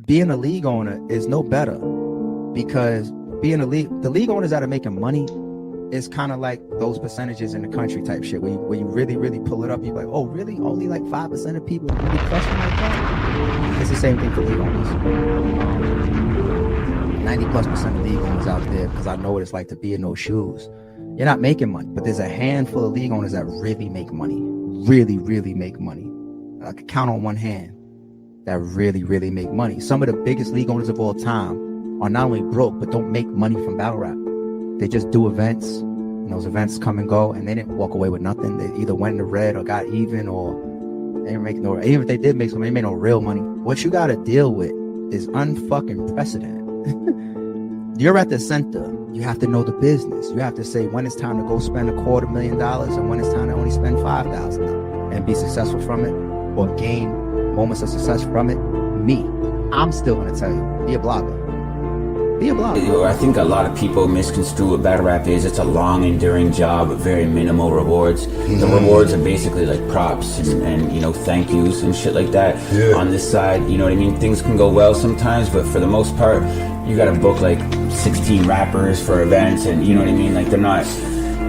being a league owner is no better, because being the league owners that are making money is kind of like those percentages in the country type shit where you really, really pull it up. You're like, oh, really? Only like 5% of people really question like that? It's the same thing for league owners. 90+% of league owners out there, because I know what it's like to be in those shoes. You're not making money, but there's a handful of league owners that really make money. Really, really make money. I could count on one hand that really, really make money. Some of the biggest league owners of all time are not only broke, but don't make money from battle rap. They just do events, and those events come and go, and they didn't walk away with nothing. They either went in the red or got even, or they didn't make no, even if they did make some, they made no real money. What you got to deal with is unfucking precedented. You're at the center. You have to know the business. You have to say when it's time to go spend $250,000 and when it's time to only spend $5,000 and be successful from it, or gain moments of success from it. Me, I'm still going to tell you, be a blogger. Be a blogger. I think a lot of people misconstrue what battle rap is. It's a long, enduring job with very minimal rewards. The rewards are basically like props and you know, thank yous and shit like that. On this side, you know what I mean? Things can go well sometimes, but for the most part, you gotta book like 16 rappers for events, and you know what I mean? Like, they're not... A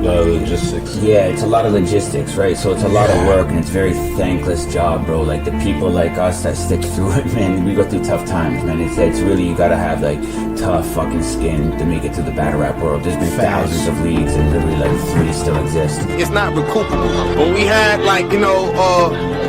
lot of logistics. Yeah, it's a lot of logistics, right? So it's a lot of work, and it's a very thankless job, bro. Like, the people like us that stick through it, man, we go through tough times, man. It's really, you gotta have like tough fucking skin to make it through the battle rap world. There's been thousands of leagues, and literally like 3 still exist. It's not recoupable. When we had, like, you know,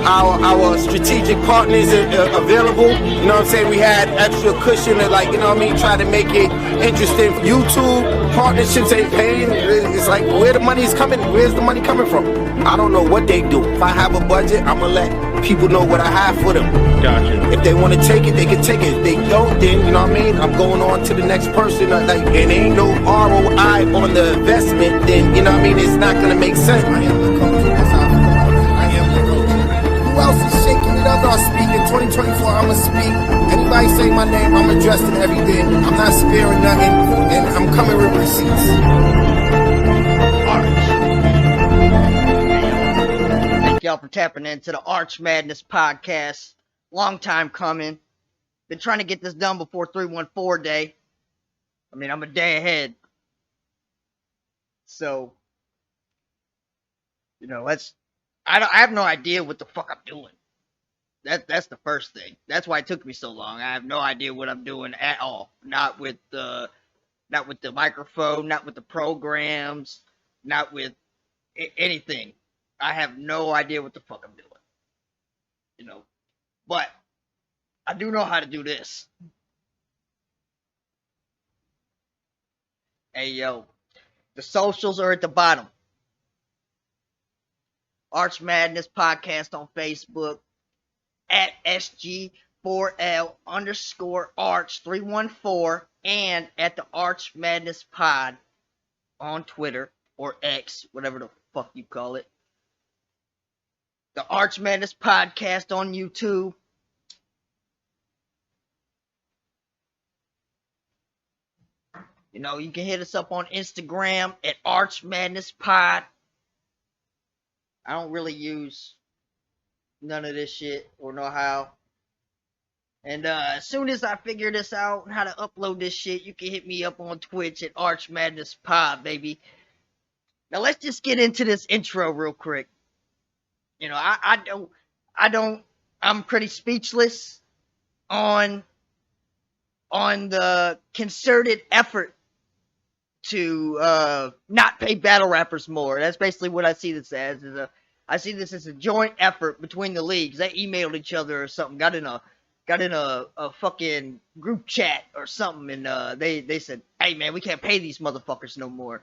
our strategic partners available, you know what I'm saying, we had extra cushion to, like, you know what I mean, try to make it interesting. YouTube partnerships ain't paying. It's like, where the money is coming, where's the money coming from? I don't know what they do. If I have a budget, I'm gonna let people know what I have for them. Gotcha. If they want to take it, they can take it. If they don't, then, you know what I mean, I'm going on to the next person. Like, and ain't no ROI on the investment, then, you know what I mean, it's not gonna make sense. I am the coach. That's how I am the coach. Who else is shaking it up? I'll speak in 2024. I'ma speak. Anybody say my name, I'm addressing everything. I'm not sparing nothing, and I'm coming with receipts. Thank y'all for tapping into the Arch Madness podcast. Long time coming. Been trying to get this done before 314 day. I mean, I'm a day ahead. So, you know, I have no idea what the fuck I'm doing. That's the first thing. That's why it took me so long. I have no idea what I'm doing at all. Not with the microphone, not with the programs, not with anything. I have no idea what the fuck I'm doing. You know, but I do know how to do this. Hey, yo, the socials are at the bottom. Arch Madness Podcast on Facebook, at SG4L_Arch314, and at the Arch Madness Pod on Twitter, or X, whatever the fuck you call it. The Arch Madness Podcast on YouTube. You know, you can hit us up on Instagram at Arch Madness Pod. I don't really use none of this shit or know how. And as soon as I figure this out, how to upload this shit, you can hit me up on Twitch at Arch Madness Pod, baby. Now let's just get into this intro real quick. You know, I'm pretty speechless on the concerted effort to not pay battle rappers more. That's basically what I see this as. I see this as a joint effort between the leagues. They emailed each other or something, got in a fucking group chat or something, and they said, hey man, we can't pay these motherfuckers no more.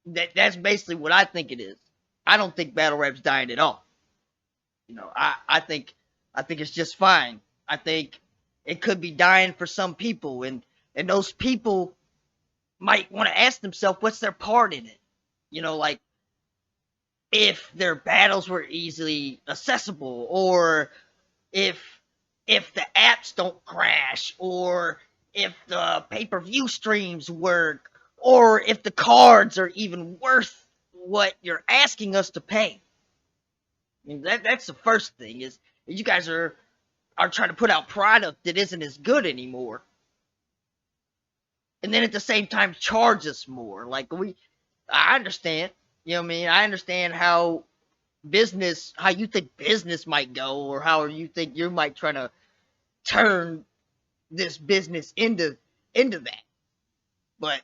That's basically what I think it is. I don't think battle rap's dying at all. You know, I think it's just fine. I think it could be dying for some people, and those people might want to ask themselves what's their part in it. You know, like, if their battles were easily accessible, or if the apps don't crash, or if the pay-per-view streams work, or if the cards are even worth what you're asking us to pay. I mean, that's the first thing, is you guys are are trying to put out product that isn't as good anymore, and then at the same time charge us more. Like, I understand, you know what I mean? I understand how you think business might go, or how you think you might try to turn this business into that. But,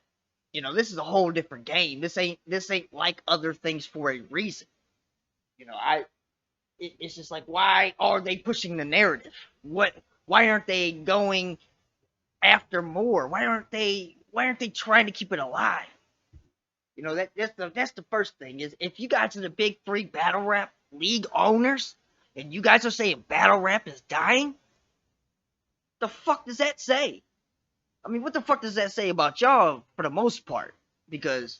you know, this is a whole different game. This ain't like other things for a reason. You know, it's just like, why are they pushing the narrative? Why aren't they going after more? Why aren't they trying to keep it alive? You know, that's the first thing, is if you guys are the big three battle rap league owners and you guys are saying battle rap is dying, the fuck does that say? I mean, what the fuck does that say about y'all for the most part? Because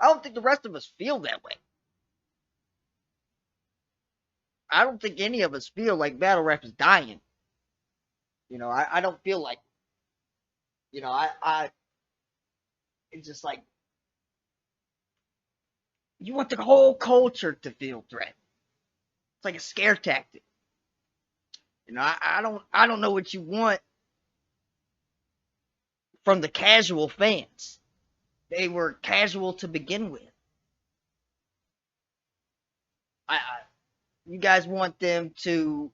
I don't think the rest of us feel that way. I don't think any of us feel like battle rap is dying. You know, I don't feel like, you know, it's just like, you want the whole culture to feel threatened. It's like a scare tactic. You know, I don't know what you want from the casual fans. They were casual to begin with. You guys want them to,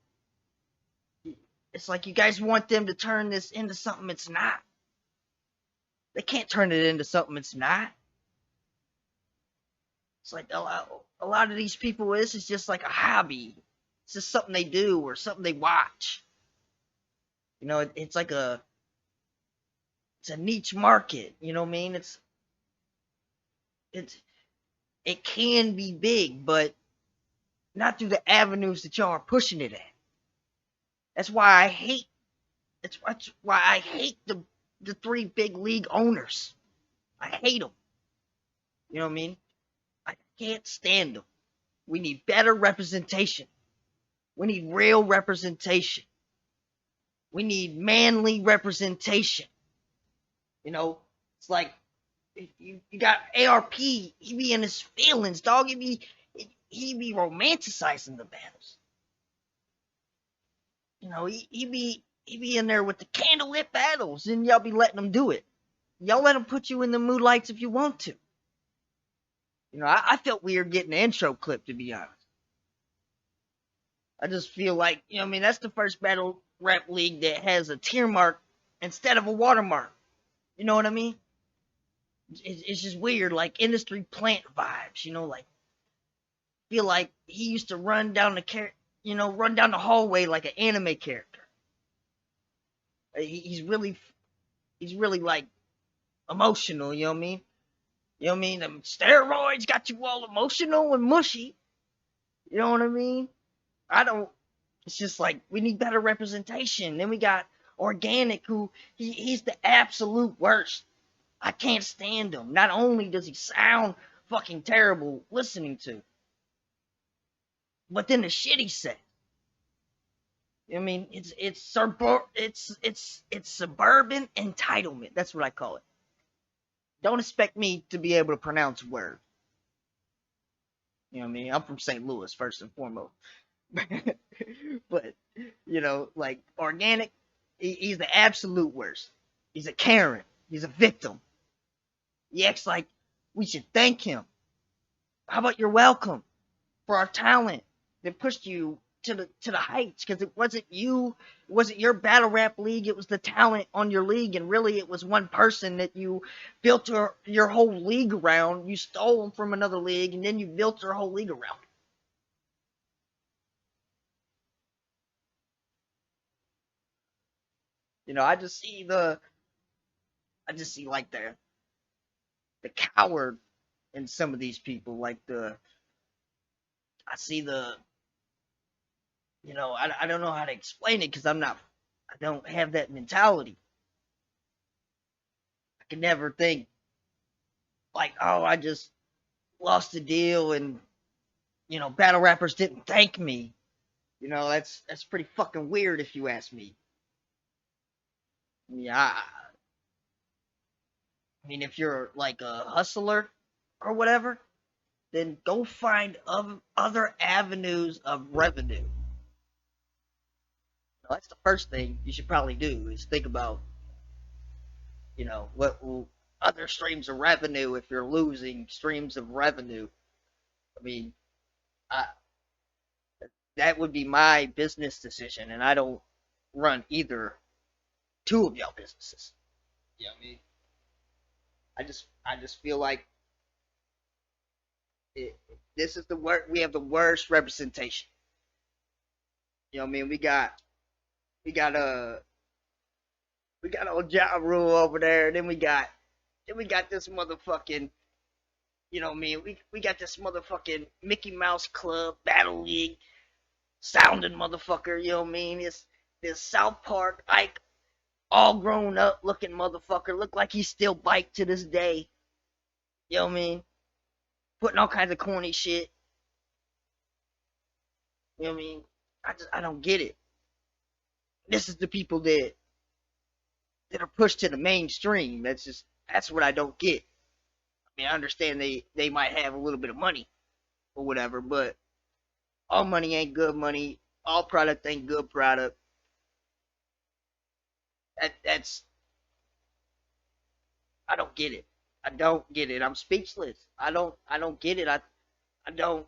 it's like you guys want them to turn this into something it's not. They can't turn it into something it's not. It's like a lot of these people, this is just like a hobby. It's just something they do or something they watch. You know, it's like it's a niche market. You know what I mean? It can be big, but not through the avenues that y'all are pushing it at. That's why I hate. That's why I hate the three big league owners. I hate them. You know what I mean? I can't stand them. We need better representation. We need real representation. We need manly representation. You know, it's like you got ARP. He be in his feelings, dog. He be romanticizing the battles. You know, he be in there with the candlelit battles, and y'all be letting him do it. Y'all let him put you in the moonlights if you want to. You know, I felt weird getting the intro clip, to be honest. I just feel like, you know what I mean, that's the first battle rap league that has a tier mark instead of a watermark. You know what I mean? It's just weird, like industry plant vibes, you know, like, feel like he used to run down the hallway like an anime character. He's really like emotional, you know what I mean? You know what I mean? Them steroids got you all emotional and mushy. You know what I mean? It's just like, we need better representation. Then we got Organic, who he's the absolute worst. I can't stand him. Not only does he sound fucking terrible listening to, but then the shit he said. I mean, it's suburban entitlement. That's what I call it. Don't expect me to be able to pronounce words. You know what I mean? I'm from St. Louis, first and foremost. But, you know, like, Organic, he's the absolute worst. He's a Karen. He's a victim. He acts like we should thank him. How about you're welcome for our talent that pushed you to the heights? Because it wasn't you, it wasn't your battle rap league, it was the talent on your league, and really it was one person that you built your whole league around. You stole him from another league, and then you built your whole league around. You know, I just see like the coward in some of these people. Like I see you know, I don't know how to explain it because I don't have that mentality. I can never think like, oh, I just lost a deal and, you know, battle rappers didn't thank me. You know, that's pretty fucking weird if you ask me. Yeah, I mean, if you're like a hustler or whatever, then go find other avenues of revenue. That's the first thing you should probably do is think about, what other streams of revenue if you're losing streams of revenue. I mean, I, that would be my business decision, and I don't run either two of y'all businesses. You know what I mean? I just feel like this is we have the worst representation. You know what I mean? We got old Ja Rule over there, and then we got this motherfucking, you know what I mean? We got this motherfucking Mickey Mouse Club Battle League sounding motherfucker, you know what I mean? This South Park Ike, all grown up looking motherfucker, look like he's still bike to this day. You know what I mean? Putting all kinds of corny shit. You know what I mean? I don't get it. This is the people that are pushed to the mainstream. That's what I don't get. I mean, I understand they might have a little bit of money or whatever, but all money ain't good money. All product ain't good product. That's I don't get it. I don't get it. I'm speechless. I don't get it. I don't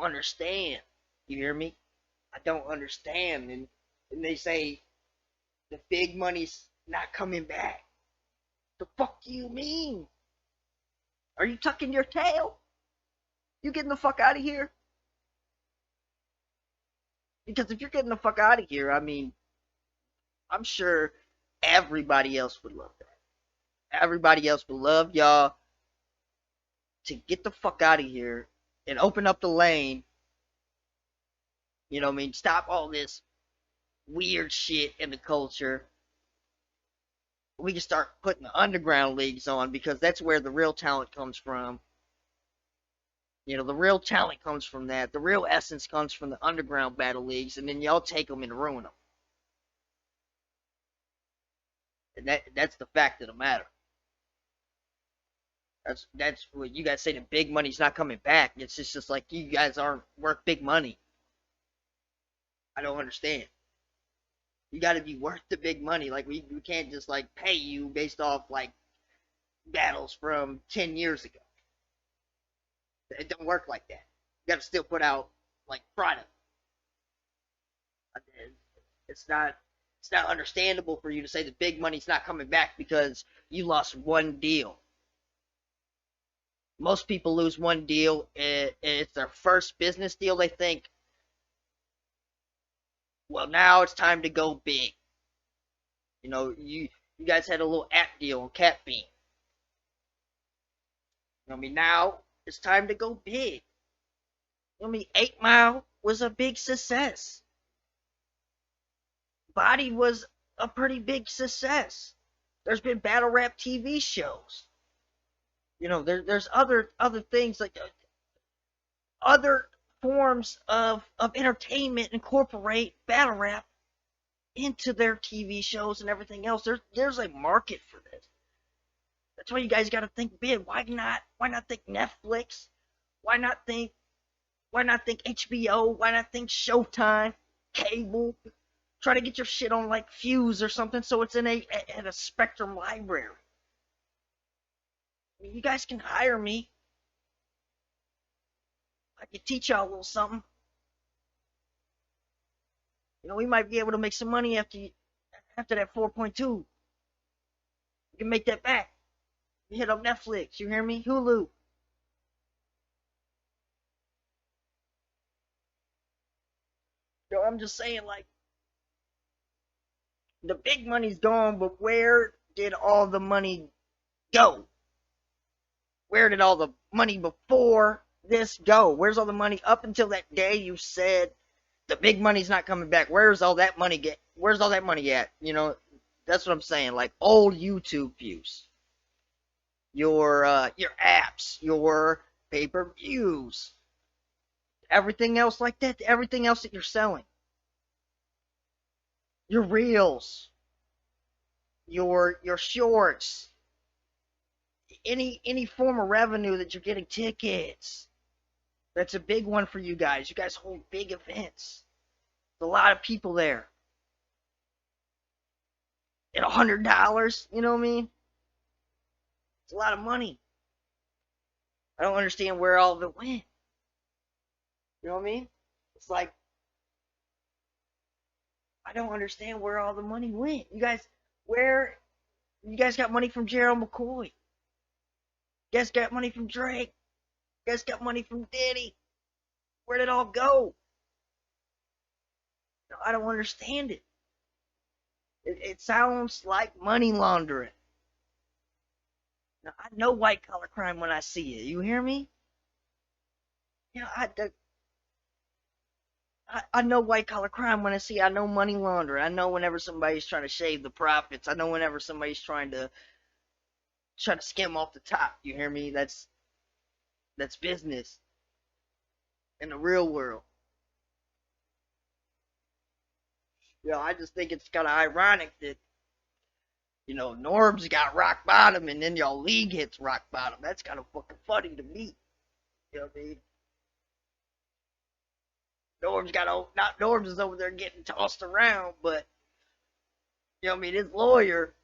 understand. You hear me? I don't understand. And they say the big money's not coming back. The fuck do you mean? Are you tucking your tail? You getting the fuck out of here? Because if you're getting the fuck out of here, I mean, I'm sure everybody else would love that. Everybody else would love y'all to get the fuck out of here and open up the lane. You know what I mean? Stop all this weird shit in the culture. We can start putting the underground leagues on because that's where the real talent comes from. You know, the real talent comes from that. The real essence comes from the underground battle leagues, and then y'all take them and ruin them. And that's the fact of the matter. That's what you guys say. The big money's not coming back. It's just like you guys aren't worth big money. I don't understand. You got to be worth the big money. Like we can't just like pay you based off like battles from 10 years ago. It don't work like that. You got to still put out like product. It's not understandable for you to say the big money's not coming back because you lost one deal. Most people lose one deal. It's their first business deal. They think, well, now it's time to go big. You know, you guys had a little app deal on Cat Bean. You know what I mean? Now it's time to go big. You know what I mean? 8 Mile was a big success. Body was a pretty big success. There's been battle rap TV shows. You know, there's other things like other forms of entertainment incorporate battle rap into their TV shows and everything else. There's a market for this. That's why you guys got to think big. Why not think Netflix? Why not think HBO? Why not think Showtime, cable? Try to get your shit on like Fuse or something so it's in a Spectrum library. I mean, you guys can hire me. I can teach y'all a little something. You know, we might be able to make some money after that 4.2. You can make that back. You hit up Netflix, you hear me? Hulu. Yo, I'm just saying, like, the big money's gone, but where did all the money go? Where did all the money before this go? Where's all the money up until that day you said the big money's not coming back? Where's all that money at? You know, that's what I'm saying. Like old YouTube views, your apps, your pay-per-views, everything else like that, everything else that you're selling, your reels, your shorts, any form of revenue that you're getting, tickets, That's a big one for you guys. You guys hold big events. There's a lot of people there. At $100, you know what I mean? It's a lot of money. I don't understand where all of it went. You know what I mean? It's like, I don't understand where all the money went. You guys got money from Gerald McCoy. You guys got money from Drake. You guys got money from Diddy. Where did it all go? I don't understand it. It sounds like money laundering. Now, I know white collar crime when I see it. You hear me? You know, I know white collar crime when I see it. I know money laundering. I know whenever somebody's trying to shave the profits. I know whenever somebody's trying to skim off the top. You hear me? That's business in the real world. You know, I just think it's kind of ironic that, you know, Norb's got rock bottom and then y'all league hits rock bottom. That's kind of fucking funny to me. You know what I mean? Norb's is over there getting tossed around, but, you know what I mean, his lawyer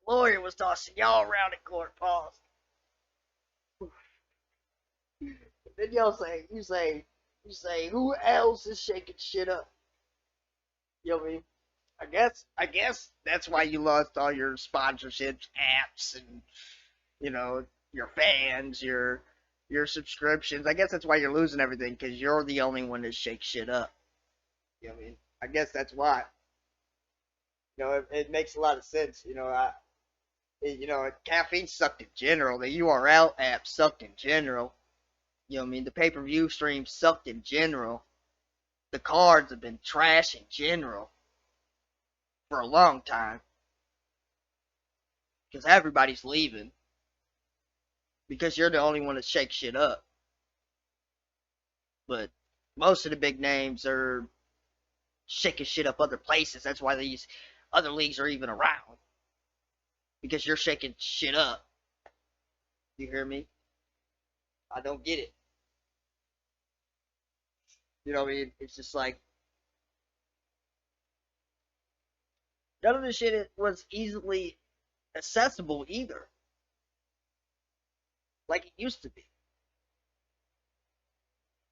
was tossing y'all around in court, pause. Then you say, who else is shaking shit up? You know what I mean? I guess that's why you lost all your sponsorships, apps, and, you know, your fans, your subscriptions. I guess that's why you're losing everything, because you're the only one that shakes shit up. You know what I mean? I guess that's why. You know, it makes a lot of sense. You know, caffeine sucked in general. The URL app sucked in general. You know what I mean? The pay-per-view stream sucked in general. The cards have been trash in general for a long time. Because everybody's leaving. Because you're the only one that shakes shit up. But most of the big names are shaking shit up other places. That's why these other leagues are even around. Because you're shaking shit up. You hear me? I don't get it. You know what I mean? It's just like, none of this shit was easily accessible either. Like it used to be.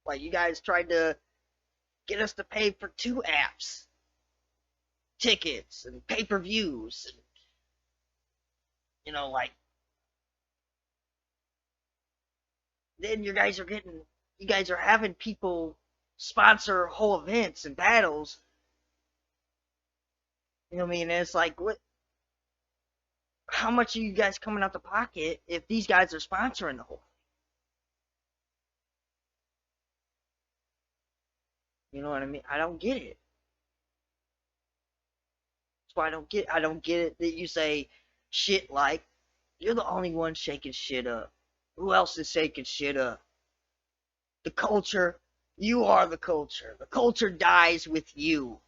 Like you guys tried to get us to pay for 2 apps, tickets, and pay-per-views, and, you know, like, then you guys are having people sponsor whole events and battles. You know what I mean? And it's like, how much are you guys coming out the pocket if these guys are sponsoring the whole thing? You know what I mean? I don't get it. That's why I don't get it that you say shit like, you're the only one shaking shit up. Who else is shaking shit up? The culture. You are the culture. The culture dies with you.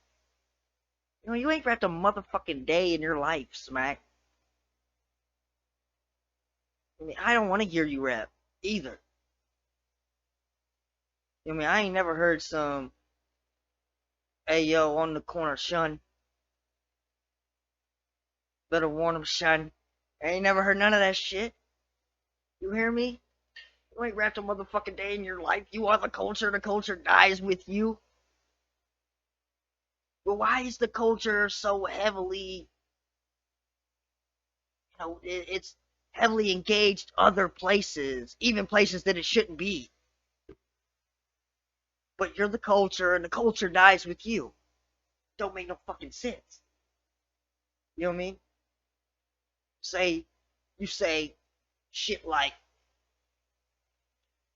You know, you ain't wrapped a motherfucking day in your life, Smack. I mean, I don't want to hear you rap, either. I mean, I ain't never heard some, hey, yo, on the corner, son. Better warn him, son. I ain't never heard none of that shit. You hear me? You ain't wrapped a motherfucking day in your life. You are the culture dies with you. But why is the culture so heavily, you know, it's heavily engaged other places, even places that it shouldn't be. But you're the culture, and the culture dies with you. Don't make no fucking sense. You know what I mean? You say shit like,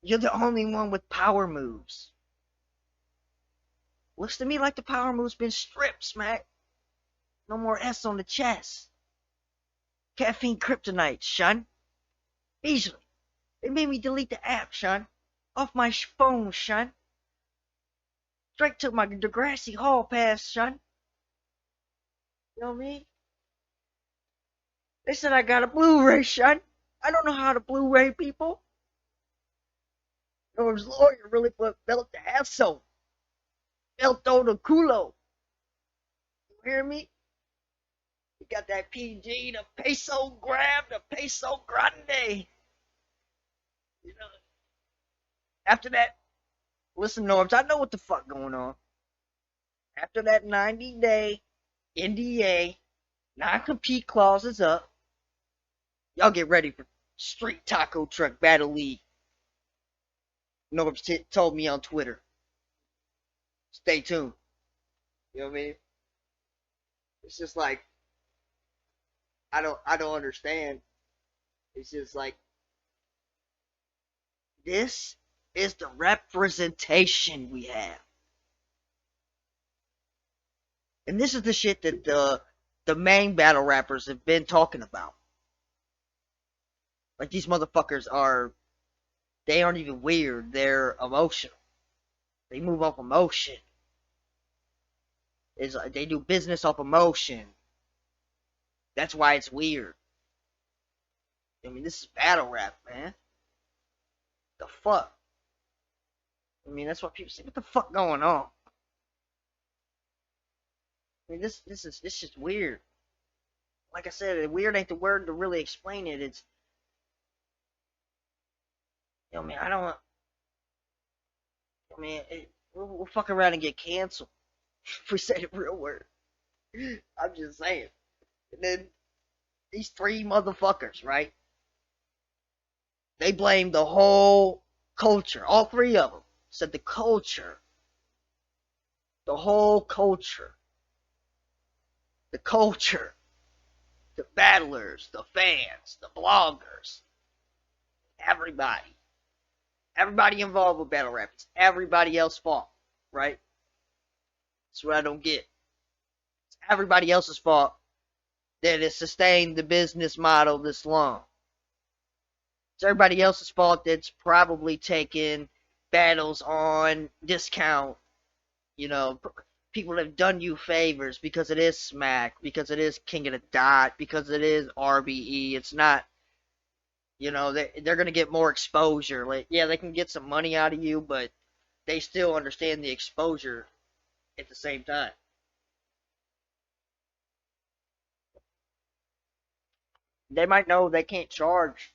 you're the only one with power moves. Looks to me like the power move's been stripped, Smack. No more S on the chest. Caffeine kryptonite, son. Easily. They made me delete the app, son. Off my phone, son. Straight took my Degrassi Hall pass, son. You know what I mean? They said I got a Blu-ray, son. I don't know how to Blu-ray people. Norm's lawyer really put belt the asshole. Belto the culo. You hear me? You got that PG, the peso grab, the peso grande. You know, after that, listen, Norms, I know what the fuck going on. After that 90-day NDA, non-compete clause is up, y'all get ready for Street Taco Truck Battle League. Norms told me on Twitter. Stay tuned. You know what I mean? It's just like, I don't understand. It's just like, this is the representation we have. And this is the shit that the main battle rappers have been talking about. Like, these motherfuckers they aren't even weird, they're emotional. They move off emotion. They do business off emotion. That's why it's weird. I mean, this is battle rap, man. The fuck? I mean, that's what people say. What the fuck going on? I mean, this is just weird. Like I said, weird ain't the word to really explain it. It's, you know, we'll fuck around and get canceled if we say the real word. I'm just saying. And then these three motherfuckers, right? They blame the whole culture. All three of them said the culture. The whole culture. The culture. The battlers, the fans, the bloggers. Everybody. Everybody involved with battle rap. It's everybody else's fault, right? That's what I don't get. It's everybody else's fault that has sustained the business model this long. It's everybody else's fault that's probably taken battles on discount. You know, people have done you favors because it is Smack, because it is King of the Dot, because it is RBE. It's not, you know, they're going to get more exposure. Like, yeah, they can get some money out of you, but they still understand the exposure at the same time. They might know they can't charge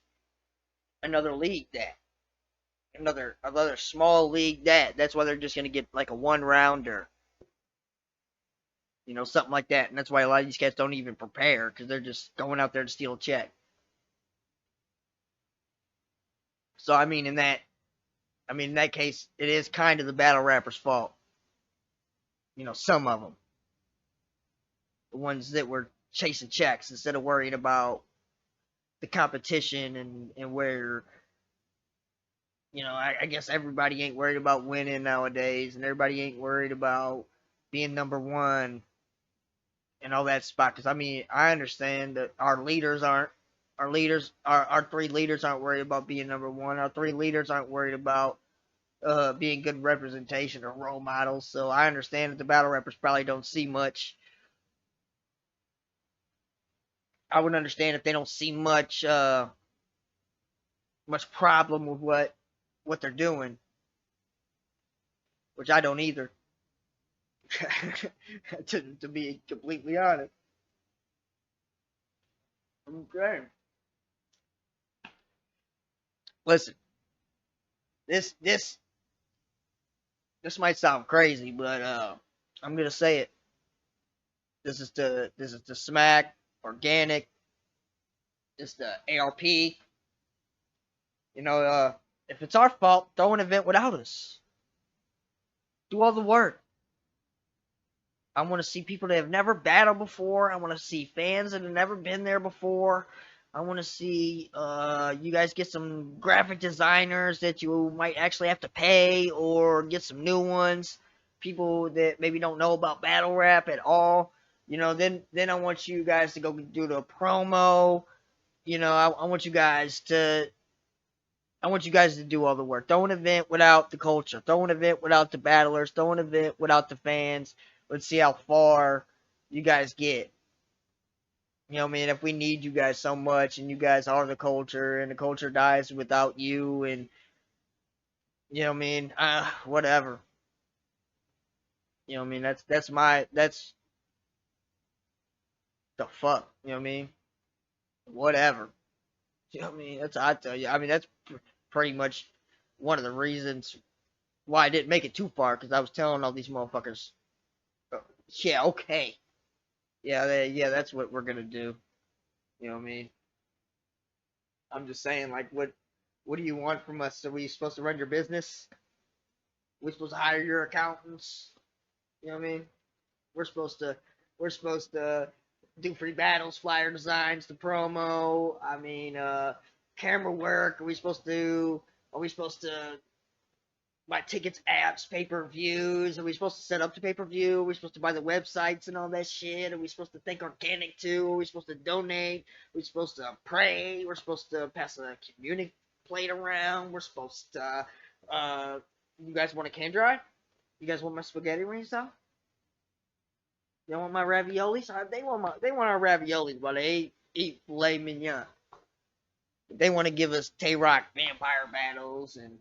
another league that. Another small league that. That's why they're just going to get like a one rounder. You know, something like that. And that's why a lot of these cats don't even prepare, because they're just going out there to steal a check. So, I mean, in that case, it is kind of the battle rapper's fault. You know, some of them. The ones that were chasing checks instead of worrying about the competition and where, you know, I guess everybody ain't worried about winning nowadays, and everybody ain't worried about being number one and all that spot. Because, I mean, I understand that our three leaders aren't worried about being number one. Our three leaders aren't worried about being good representation or role models. So I understand that the battle rappers probably don't see much. I would understand if they don't see much problem with what they're doing, which I don't either. to be completely honest. Okay. Listen, this might sound crazy, but I'm gonna say it. This is the Smack Organic. This is the ARP. You know, if it's our fault, throw an event without us. Do all the work. I want to see people that have never battled before. I want to see fans that have never been there before. I want to see you guys get some graphic designers that you might actually have to pay, or get some new ones. People that maybe don't know about battle rap at all. You know, then I want you guys to go do the promo. You know, I want you guys to do all the work. Throw an event without the culture. Throw an event without the battlers. Throw an event without the fans. Let's see how far you guys get. You know what I mean? If we need you guys so much, and you guys are the culture, and the culture dies without you, and You know what I mean? Whatever. You know what I mean? That's that's the fuck. You know what I mean? Whatever. You know what I mean? That's I tell you. I mean, that's pretty much one of the reasons why I didn't make it too far, because I was telling all these motherfuckers, yeah, okay, yeah, that's what we're gonna do. You know what I mean? I'm just saying, like, what do you want from us? Are we supposed to run your business? We supposed to hire your accountants? You know what I mean? We're supposed to we're supposed to do free battles, flyer designs, the promo. I mean, camera work. Are we supposed to buy tickets, apps, pay per views? Are we supposed to set up the pay per view? Are we supposed to buy the websites and all that shit? Are we supposed to thank Organic too? Are we supposed to donate? Are we supposed to pray? We're supposed to pass a community plate around. We're supposed to. You guys want a can dry? You guys want my spaghetti rings though? You want my raviolis? They want our raviolis, but they eat filet mignon. They want to give us Tay-Rock vampire battles and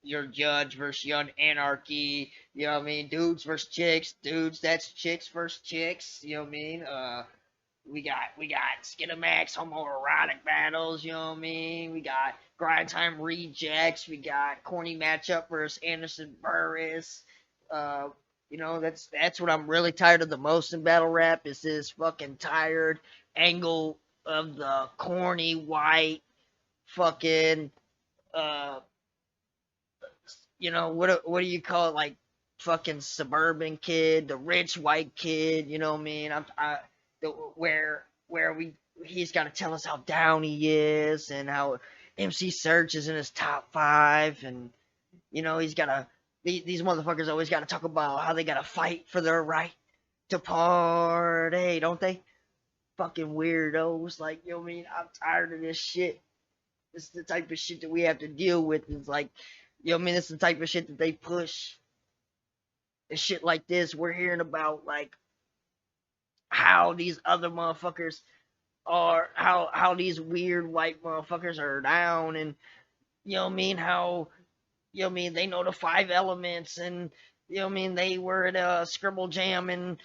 your judge versus young anarchy. You know what I mean? Dudes versus chicks. Dudes, that's chicks versus chicks. You know what I mean? We got Skinamax homoerotic battles. You know what I mean? We got grind time rejects. We got corny matchup versus Anderson Burris. Uh, you know, that's what I'm really tired of the most in battle rap is this fucking tired angle of the corny white fucking uh what do you call it, like fucking suburban kid, the rich white kid, you know what I mean? Where he's got to tell us how down he is and how MC Search is in his top 5 and he's got to these motherfuckers always got to talk about how they got to fight for their right to party, don't they? Fucking weirdos, like, you know what I mean? I'm tired of this shit. This is the type of shit that we have to deal with. It's like, you know what I mean? It's the type of shit that they push. And shit like this, we're hearing about, like, how these other motherfuckers are, how these weird white motherfuckers are down, and, you know what I mean? How, you know what I mean? They know the 5 elements, and, you know what I mean? They were at a Scribble Jam and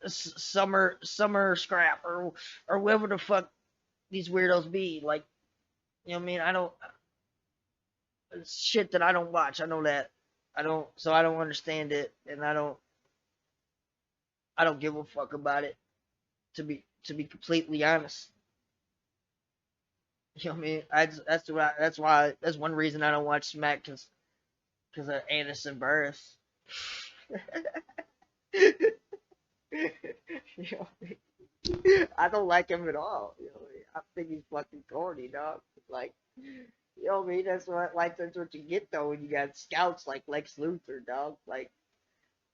summer scrap or whatever the fuck these weirdos be. Like, you know what I mean? I don't. It's shit that I don't watch. I know that. So I don't understand it, and I don't give a fuck about it. To be completely honest, you know what I mean. That's one reason I don't watch Smack because of Anderson Burris. You know what I mean? I don't like him at all. You know what I mean? I think he's fucking corny, dog. Like, you know what I mean? That's what you get though when you got scouts like Lex Luthor, dog. Like,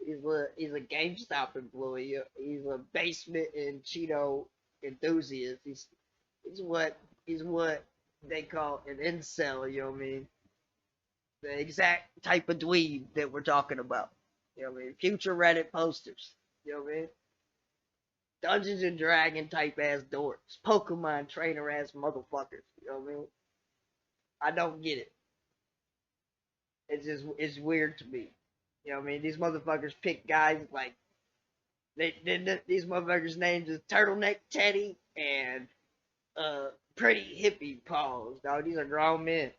he's a GameStop employee. He's a basement and Cheeto enthusiast. He's what he's what they call an incel. You know what I mean? The exact type of dweeb that we're talking about. You know what I mean? Future Reddit posters. You know what I mean? Dungeons and Dragon type ass dorks. Pokemon trainer ass motherfuckers. You know what I mean? I don't get it. It's weird to me. You know what I mean? These motherfuckers pick guys like these motherfuckers' names is Turtleneck Teddy and Pretty Hippie Paws. Dog, these are grown men.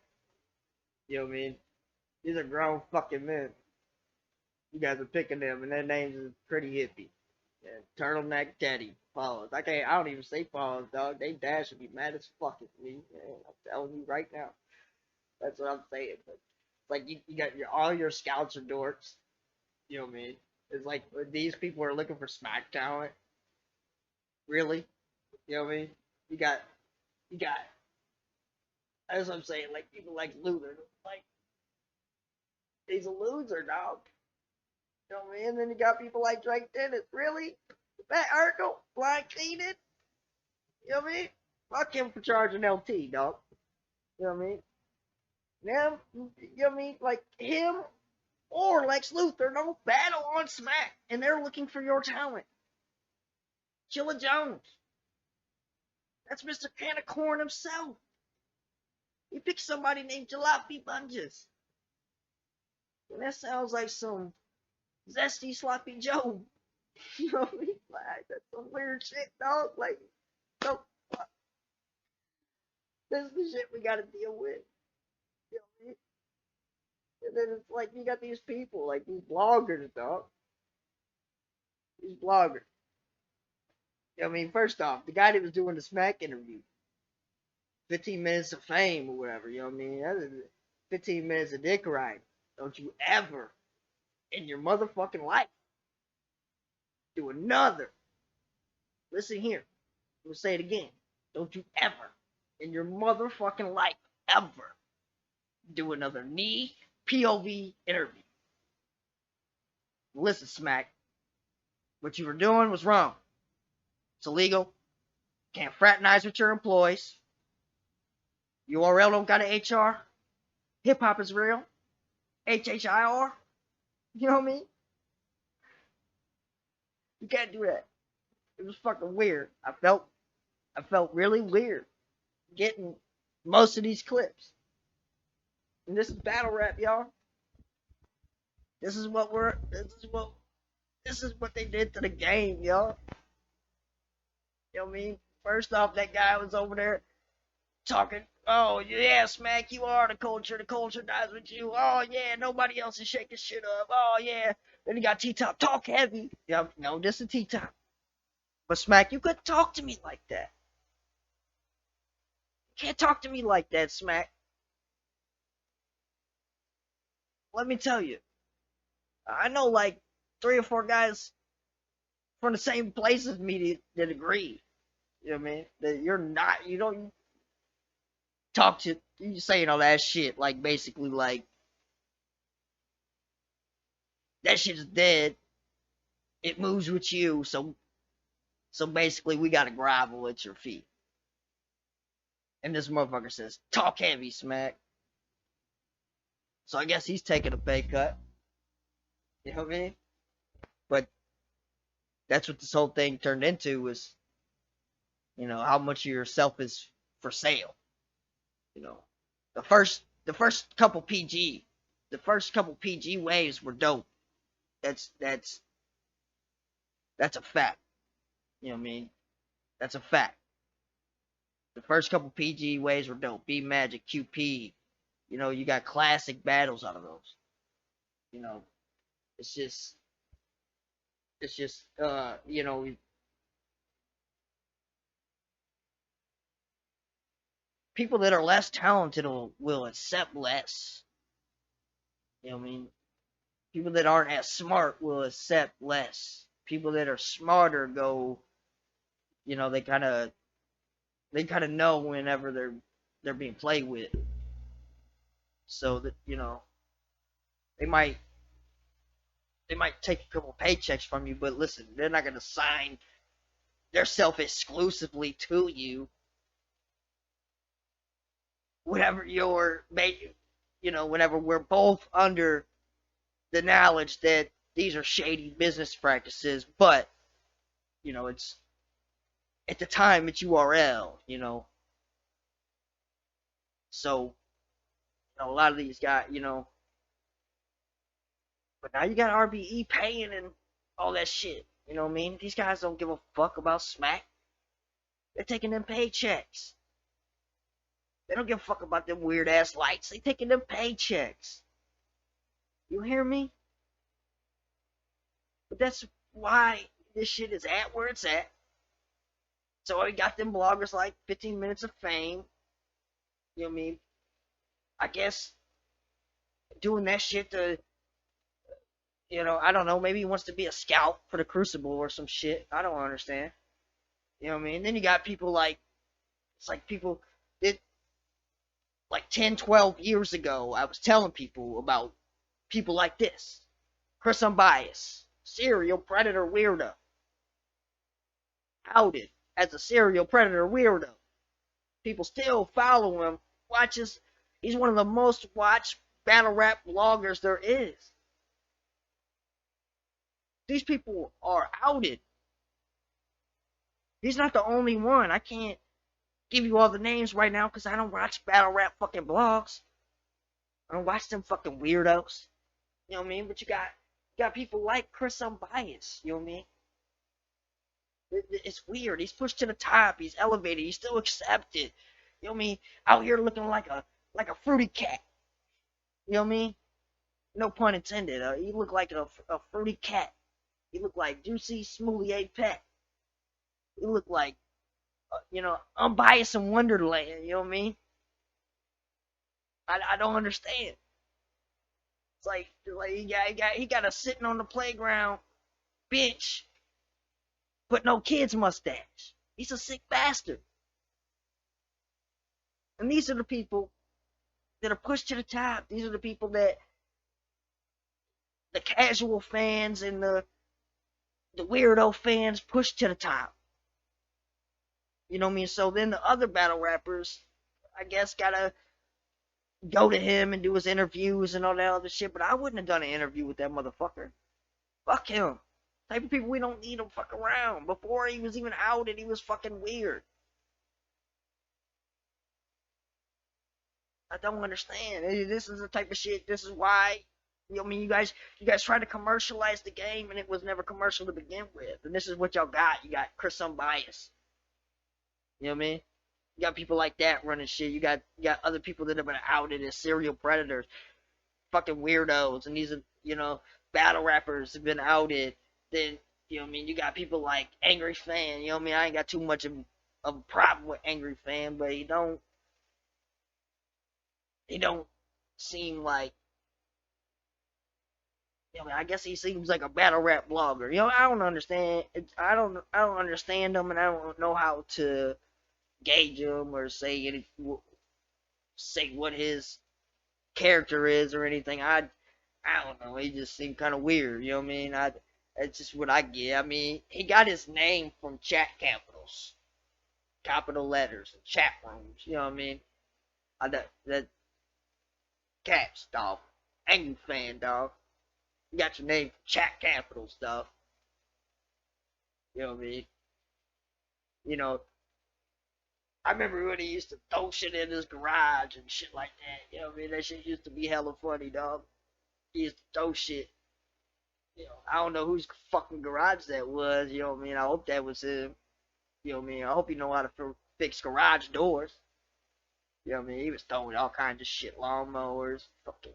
You know what I mean? These are grown fucking men. You guys are picking them, and their names is Pretty Hippie. Yeah, Turtleneck Teddy Paws. I don't even say Paws, dog. They dash would be mad as fuck at me. Man, I'm telling you right now. That's what I'm saying. But like you got all your scouts are dorks. You know what I mean? It's like these people are looking for smack talent. Really? You know what I mean? You got you got that's what I'm saying, like people like Luther. Like he's a loser, dog. You know what I mean? And then you got people like Drake Dennis. Really? Matt Urkel? Blind Keenan? You know what I mean? Fuck him for charging LT, dog. You know what I mean? Them, you know what I mean? Like him or Lex Luthor don't battle on Smack, and they're looking for your talent. Chilla Jones. That's Mr. Can of Corn himself. He picked somebody named Jalopy Bunges. And that sounds like some zesty sloppy Joe. You know what I mean? Like, that's some weird shit, dog. Like, no, this is the shit we gotta deal with. You know what I mean? And then it's like you got these people, like these bloggers, dog. These bloggers. You know what I mean? First off, the guy that was doing the Smack interview, 15 minutes of fame or whatever, you know what I mean? That is 15 minutes of dick riding. Don't you ever in your motherfucking life do another. Listen here. I'm gonna say it again. Don't you ever in your motherfucking life ever do another knee POV interview. Listen, Smack. What you were doing was wrong. It's illegal. Can't fraternize with your employees. URL don't got an HR. Hip hop is real. HHIR. You know what I mean? You can't do that. It was fucking weird. I felt really weird getting most of these clips. And this is battle rap, y'all. This is what they did to the game, y'all. You know what I mean? First off, that guy was over there talking, oh, yeah, Smack, you are the culture dies with you. Oh, yeah, nobody else is shaking shit up. Oh, yeah. Then he got T-Top, talk heavy. Yeah, no, this is T-Top. But Smack, you couldn't talk to me like that. You can't talk to me like that, Smack. Let me tell you. I know like 3 or 4 guys from the same place as me that agree. You know what I mean? That you don't talk to, you saying all that shit, like basically like, that shit's dead. It moves with you, so basically we gotta grovel at your feet. And this motherfucker says, talk heavy, Smack. So I guess he's taking a pay cut. You know what I mean? But that's what this whole thing turned into, was, you know, how much of yourself is for sale. You know, the first couple PG waves were dope. That's a fact. You know what I mean? That's a fact. The first couple PG waves were dope. B Magic, QP. You know, you got classic battles out of those. You know, it's just you know, people that are less talented will accept less. You know what I mean? People that aren't as smart will accept less. People that are smarter go, you know, they kind of know whenever they're being played with. So that, you know, they might take a couple paychecks from you, but listen, they're not going to sign themselves exclusively to you. Whenever whenever we're both under the knowledge that these are shady business practices, but, you know, it's at the time it's URL, you know. So, you know, a lot of these guys, you know, but now you got RBE paying and all that shit. You know what I mean? These guys don't give a fuck about Smack. They're taking them paychecks. They don't give a fuck about them weird ass lights. They taking them paychecks. You hear me? But that's why this shit is at where it's at. So I got them bloggers like 15 minutes of fame. You know what I mean? I guess doing that shit to, you know, I don't know, maybe he wants to be a scout for the Crucible or some shit. I don't understand. You know what I mean? Then you got people like, it's like people that, like 10, 12 years ago, I was telling people about people like this. Chris Unbiased, serial predator weirdo. Outed as a serial predator weirdo. People still follow him, watches. He's one of the most watched battle rap bloggers there is. These people are outed. He's not the only one. I can't give you all the names right now because I don't watch battle rap fucking blogs. I don't watch them fucking weirdos. You know what I mean? But you got people like Chris Unbiased. You know what I mean? It's weird. He's pushed to the top. He's elevated. He's still accepted. You know what I mean? Out here looking like a fruity cat. You know what I mean? No pun intended. He look like a fruity cat. He look like Juicy Smoulier Pet. He look like unbiased in Wonderland. You know what I mean? I don't understand. It's like he got a sitting on the playground bench, but no kid's mustache. He's a sick bastard. And these are the people that are pushed to the top. These are the people that the casual fans and the weirdo fans push to the top. You know what I mean? So then the other battle rappers, I guess, gotta go to him and do his interviews and all that other shit. But I wouldn't have done an interview with that motherfucker. Fuck him. Type of people we don't need him fuck around. Before he was even outed, he was fucking weird. I don't understand. This is the type of shit. This is why, you know what I mean, you guys tried to commercialize the game and it was never commercial to begin with. And this is what y'all got. You got Chris Unbiased. You know what I mean? You got people like that running shit. You got other people that have been outed as serial predators, fucking weirdos, and these are, battle rappers have been outed. Then, you know what I mean, you got people like Angry Fan. You know what I mean? I ain't got too much of a problem with Angry Fan, but he don't seem like, I guess he seems like a battle rap blogger. I don't understand. I don't understand him, and I don't know how to gauge him or say what his character is or anything. I don't know. He just seemed kind of weird. You know what I mean? That's just what I get. I mean, he got his name from chat capitals, capital letters, and chat rooms. You know what I mean? That caps, dog. Angry Fan, dog. You got your name from chat capital stuff. You know what I mean? I remember when he used to throw shit in his garage and shit like that. You know what I mean? That shit used to be hella funny, dog. He used to throw shit. I don't know whose fucking garage that was. You know what I mean? I hope that was him. You know what I mean? I hope he know how to fix garage doors. You know what I mean? He was throwing all kinds of shit. Lawnmowers, fucking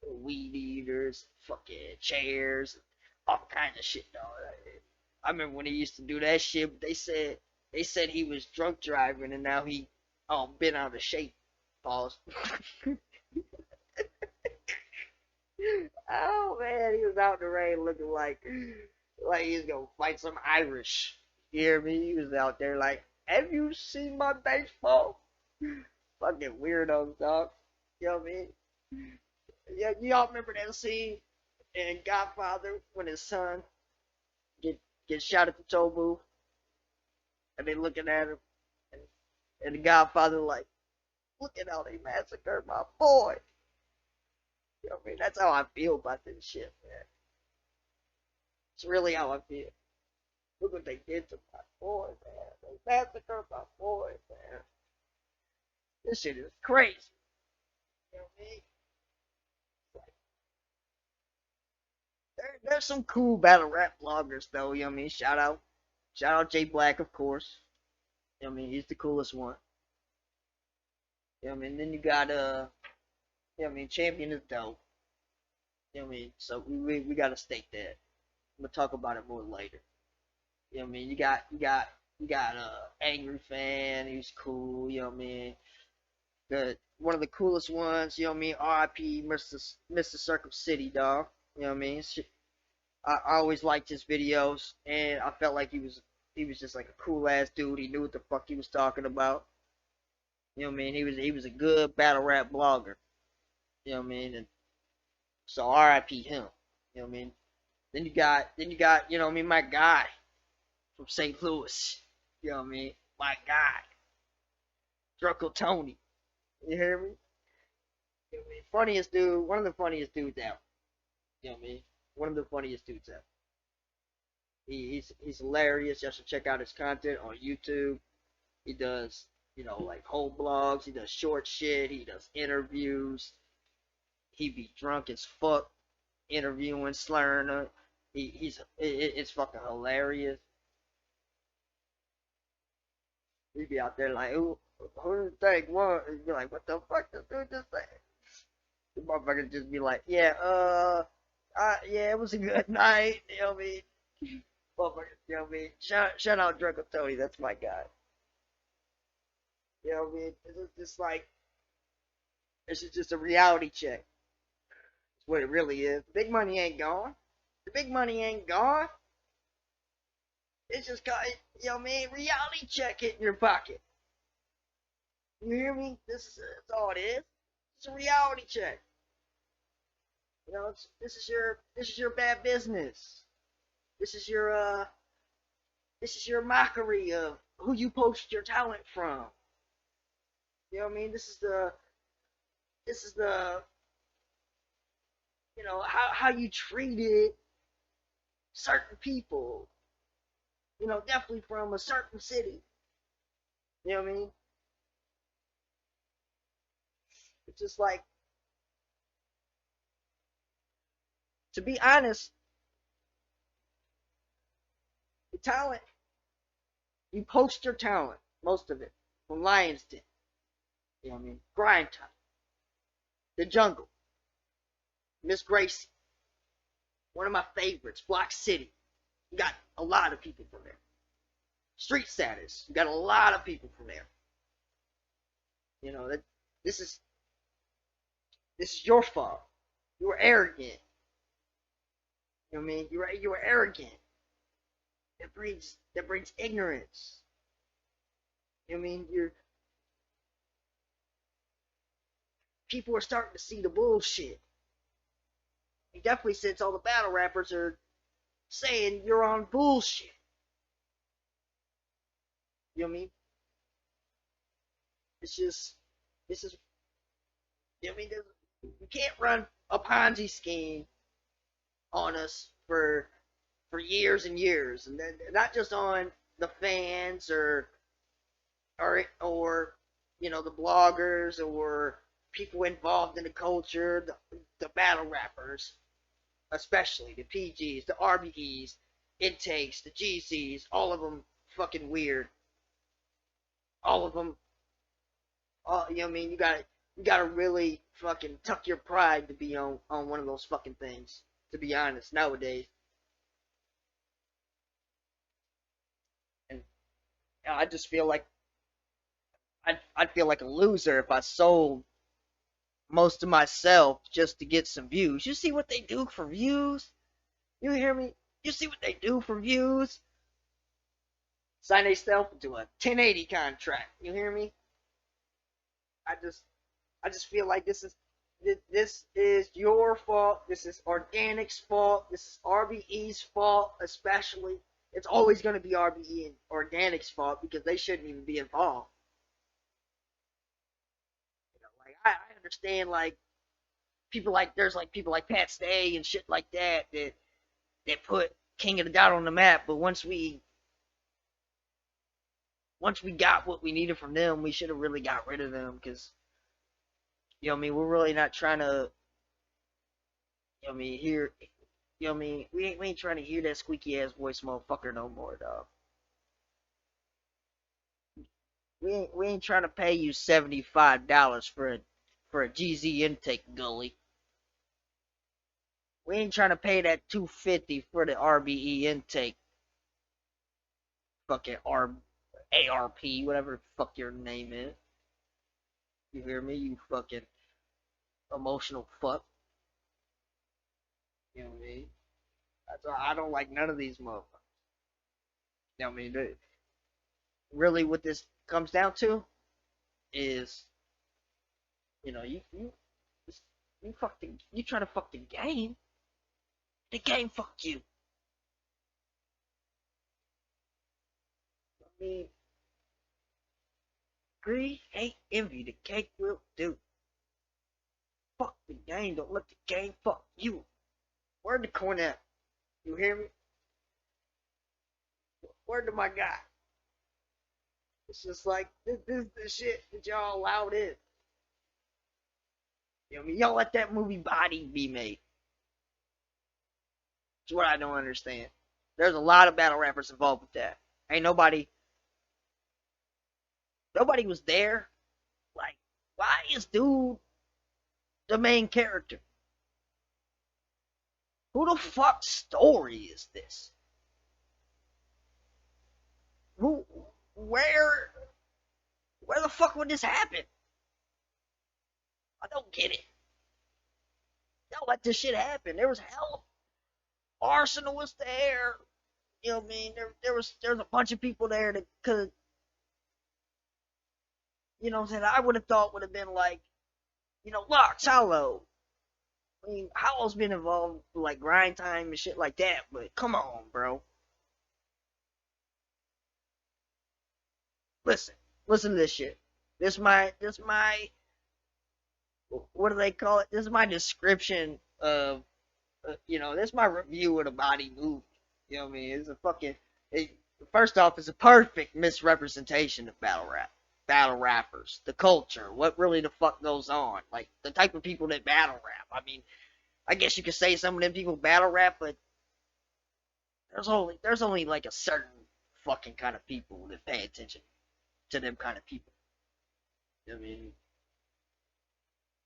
weed eaters, fucking chairs, all kinds of shit, dog. I remember when he used to do that shit, but they said he was drunk driving and now he been out of shape. Pause. Oh man, he was out in the rain looking like he was gonna fight some Irish. You hear me? He was out there like, have you seen my baseball? Fucking weirdos, dog. You know what I mean? Yeah, y'all remember that scene in Godfather when his son get shot at the toll booth? And they looking at him, and the Godfather like, look at how they massacred my boy. You know what I mean? That's how I feel about this shit, man. It's really how I feel. Look what they did to my boy, man. They massacred my boy, man. This shit is crazy. You know what I mean? There's some cool battle rap bloggers though, you know what I mean? Shout out Jay Black, of course. You know what I mean? He's the coolest one. You know what I mean? Then you got you know what I mean, Champion is dope. You know what I mean? So we gotta state that. I'm gonna talk about it more later. You know what I mean? You got Angry Fan, he's cool, you know what I mean? One of the coolest ones, you know what I mean? R.I.P. Mr. Circuit City, dog. You know what I mean? I always liked his videos, and I felt like he was just like a cool ass dude. He knew what the fuck he was talking about. You know what I mean? He was a good battle rap blogger. You know what I mean? And so R.I.P. him. You know what I mean? Then you got, you know what I mean, my guy from St. Louis. You know what I mean? My guy. Drunkle Tony. You hear me? You know what I mean? Funniest dude, one of the funniest dudes out. You know what I mean? One of the funniest dudes ever. He's hilarious. You should check out his content on YouTube. He does, like whole blogs. He does short shit. He does interviews. He be drunk as fuck. interviewing, slurring. It's fucking hilarious. He'd be out there like, who do you think won? He'd be like, what the fuck this dude just say? The motherfucker just be like, yeah, yeah, it was a good night. You know what I mean? Motherfucker, you know what I mean? Shout out Draco Tony, that's my guy. You know what I mean? It's just like, this is just a reality check. That's what it really is. The big money ain't gone. The big money ain't gone. It's just got, you know what I mean? Reality check hitting your pocket. You hear me? That's all it is. It's a reality check. You know, this is your bad business. This is your mockery of who you post your talent from. You know what I mean? This is the you know, how you treated certain people. You know, definitely from a certain city. You know what I mean? It's just like, to be honest, the talent, you post your talent, most of it, from Lions Den. You know what I mean? Grind Time. The Jungle. Miss Gracie. One of my favorites, Block City. You got a lot of people from there. Street Status. You got a lot of people from there. You know, this is your fault. You were arrogant. You know what I mean? You were arrogant. That breeds ignorance. You know what I mean? People are starting to see the bullshit. You definitely, since all the battle rappers are saying you're on bullshit. You know what I mean? This is, you know what I mean? You can't run a Ponzi scheme on us for years and years, and then not just on the fans or you know, the bloggers or people involved in the culture, the battle rappers, especially the PGs, the RBEs, intakes, the GCs, all of them fucking weird. All of them, you know what I mean? You gotta really fucking tuck your pride to be on one of those fucking things, to be honest, nowadays. And I just feel like I'd feel like a loser if I sold most of myself just to get some views. You see what they do for views? You hear me? You see what they do for views? Sign themselves into a 1080 contract. You hear me? I just feel like this is your fault. This is Organic's fault. This is RBE's fault, especially. It's always going to be RBE and Organic's fault because they shouldn't even be involved. You know, like I understand, like there's people like Pat Stay and shit like that put King of the Dot on the map. But once we got what we needed from them, we should have really got rid of them because, you know what I mean, we're really not trying to, you know what I mean, hear, you know what I mean, we ain't trying to hear that squeaky ass voice motherfucker no more, dog. We ain't trying to pay you $75 for a GZ intake, Gully. We ain't trying to pay that $250 for the RBE intake. Fucking ARP, whatever the fuck your name is. You hear me? You fucking emotional fuck. You know what I mean? That's why I don't like none of these motherfuckers. You know what I mean? Really, what this comes down to is, you know, you try to fuck the game. The game fuck you. I mean, greed, hate, envy, the cake will do. Fuck the game, don't let the game fuck you. Word to Cornette. You hear me? Word to my guy. It's just like, this is the shit that y'all allowed in. You know what I mean? Y'all let that movie Body be made. It's what I don't understand. There's a lot of battle rappers involved with that. Ain't nobody was there. Like, why is dude the main character? Who the fuck's story is this? Where the fuck would this happen? I don't get it. Don't let this shit happen. There was hell. Arsenal was there. You know what I mean? There was a bunch of people there that could, you know what I'm saying? I would have thought would have been like, you know, Locks, Hollow. I mean, Hollow's been involved with like grind time and shit like that, but come on, bro. Listen to this shit. This my what do they call it? This is my description of, you know, this is my review of the body movie. You know what I mean? It's a fucking, first off, it's a perfect misrepresentation of battle rappers, the culture, what really the fuck goes on, like the type of people that battle rap. I mean, I guess you could say some of them people battle rap, but there's only like a certain fucking kind of people that pay attention to them kind of people. You know what I mean?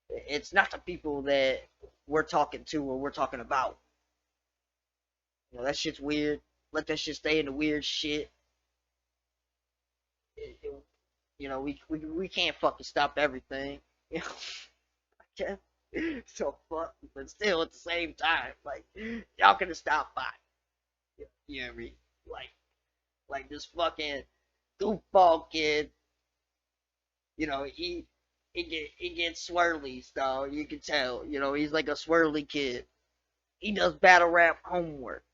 It's not the people that we're talking to or we're talking about. You know, that shit's weird. Let that shit stay in the weird shit. You know, we can't fucking stop everything. You know? So fuck, but still at the same time, like, y'all can stop by. You know what I mean? Like this fucking goofball kid. You know, he gets swirly, so you can tell. You know, he's like a swirly kid. He does battle rap homework.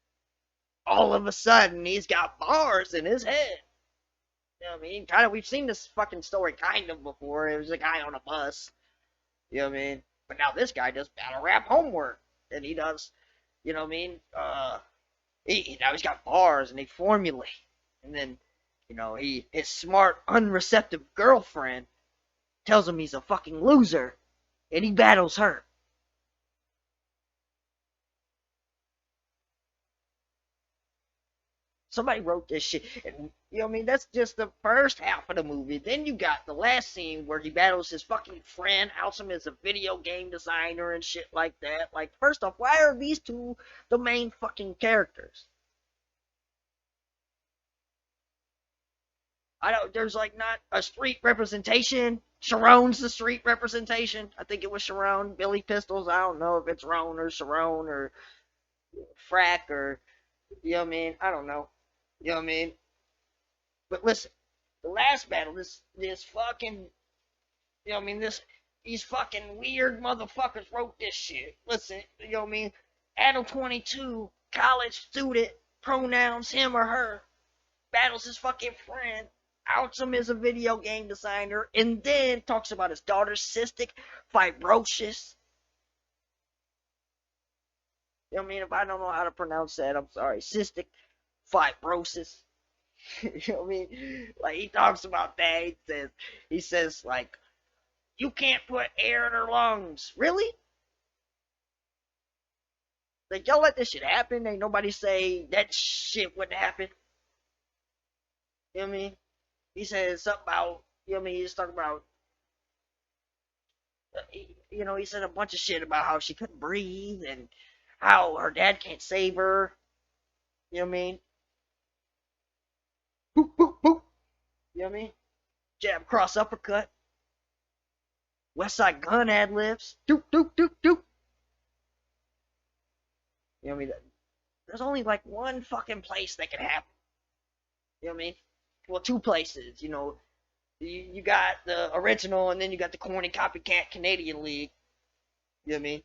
All of a sudden, he's got bars in his head. You know what I mean? Kind of, we've seen this fucking story kind of before. It was a guy on a bus. You know what I mean? But now this guy does battle rap homework. And he does, you know what I mean? Now he's got bars and they formulate. And then, you know, his smart, unreceptive girlfriend tells him he's a fucking loser. And he battles her. Somebody wrote this shit. And, you know what I mean? That's just the first half of the movie. Then you got the last scene where he battles his fucking friend, outs him as a video game designer and shit like that. Like, first off, why are these two the main fucking characters? I don't, there's like not a street representation. Sharon's the street representation. I think it was Sharon. Billy Pistols, I don't know if it's Ron or Sharon or Frack or, you know what I mean? I don't know. You know what I mean? But listen, the last battle, this fucking, you know what I mean? These fucking weird motherfuckers wrote this shit. Listen, you know what I mean? Adam 22, college student, pronouns him or her, battles his fucking friend, outs him as a video game designer, and then talks about his daughter's cystic fibrosis. You know what I mean? If I don't know how to pronounce that, I'm sorry. Cystic fibrosis. You know what I mean? Like, he talks about that. He says, like, you can't put air in her lungs. Really? Like, y'all let this shit happen? Ain't nobody say that shit wouldn't happen. You know what I mean? He said something about, you know what I mean? He's talking about, you know, he said a bunch of shit about how she couldn't breathe and how her dad can't save her. You know what I mean? Boop, boop, boop. You know what I mean? Jab, cross, uppercut. West Side Gun ad libs. Doop, doop, doop, doop. You know what I mean? There's only like one fucking place that can happen. You know what I mean? Well, two places. You know, you got the original and then you got the corny copycat Canadian League. You know what I mean?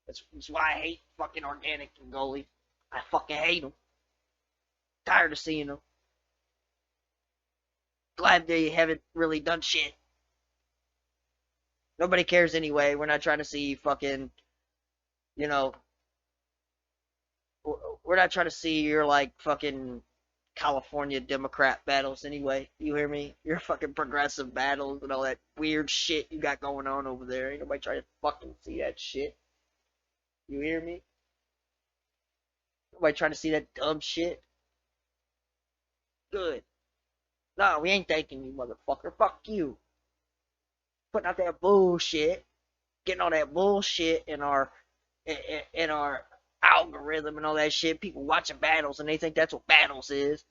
That's why I hate fucking Organkin and Goalie. I fucking hate them. Tired of seeing them. Glad they haven't really done shit. Nobody cares anyway. We're not trying to see fucking, you know, we're not trying to see your like fucking California Democrat battles anyway. You hear me? Your fucking progressive battles and all that weird shit you got going on over there. Ain't nobody trying to fucking see that shit. You hear me? Nobody trying to see that dumb shit. Good. No, we ain't thanking you, motherfucker. Fuck you. Putting out that bullshit. Getting all that bullshit in our algorithm and all that shit. People watching battles and they think that's what battles is.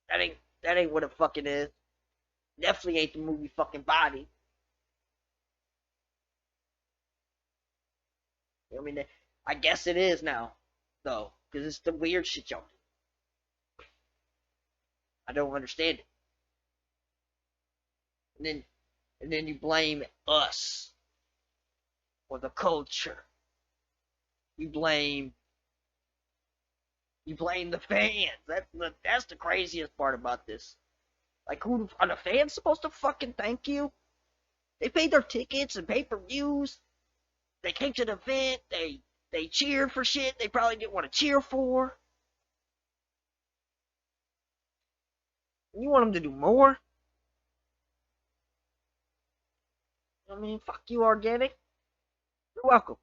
That ain't what it fucking is. Definitely ain't the movie fucking Body. I mean, I guess it is now, though, because it's the weird shit y'all do. I don't understand it. And then you blame us or the culture. You blame the fans. That's the craziest part about this. Like, who are the fans supposed to fucking thank you? They paid their tickets and pay-per-views. They came to the event. They cheered for shit they probably didn't want to cheer for. You want them to do more? I mean, fuck you, Organic. You're welcome.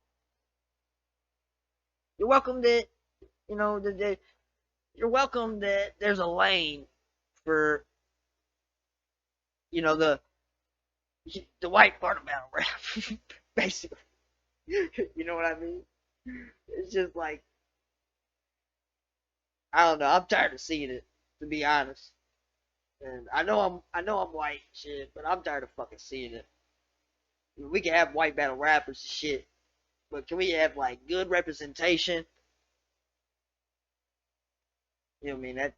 You're welcome that, you know, you're welcome that there's a lane for, you know, the white part of battle rap, basically. You know what I mean? It's just like, I don't know. I'm tired of seeing it, to be honest. And I know I'm white shit, but I'm tired of fucking seeing it. We can have white battle rappers and shit, but can we have like good representation? You know what I mean? That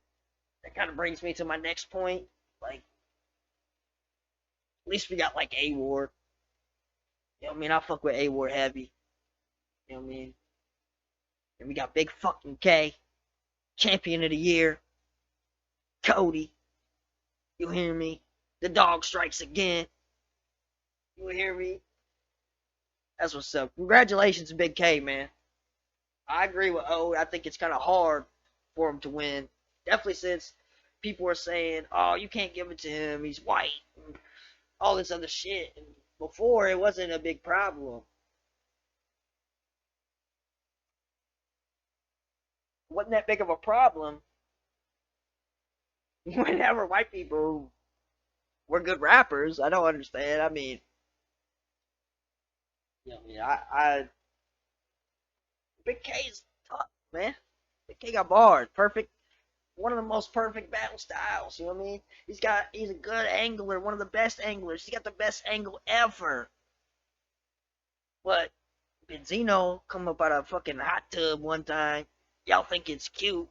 kind of brings me to my next point. Like, at least we got like A-Ward. You know what I mean? I fuck with A-Ward heavy. You know what I mean? And we got Big fucking K, Champion of the Year, Cody. You hear me? The dog strikes again. You hear me? That's what's up. Congratulations, Big K, man. I agree with O. I think it's kind of hard for him to win. Definitely since people are saying, oh, you can't give it to him. He's white. And all this other shit. And before, it wasn't a big problem. Wasn't that big of a problem whenever white people were good rappers. I don't understand. I mean, you know, Big K's tough, man. Big K got bars. Perfect. One of the most perfect battle styles. You know what I mean? He's a good angler. One of the best anglers. He got the best angle ever. But Benzino come up out of a fucking hot tub one time. Y'all think it's cute.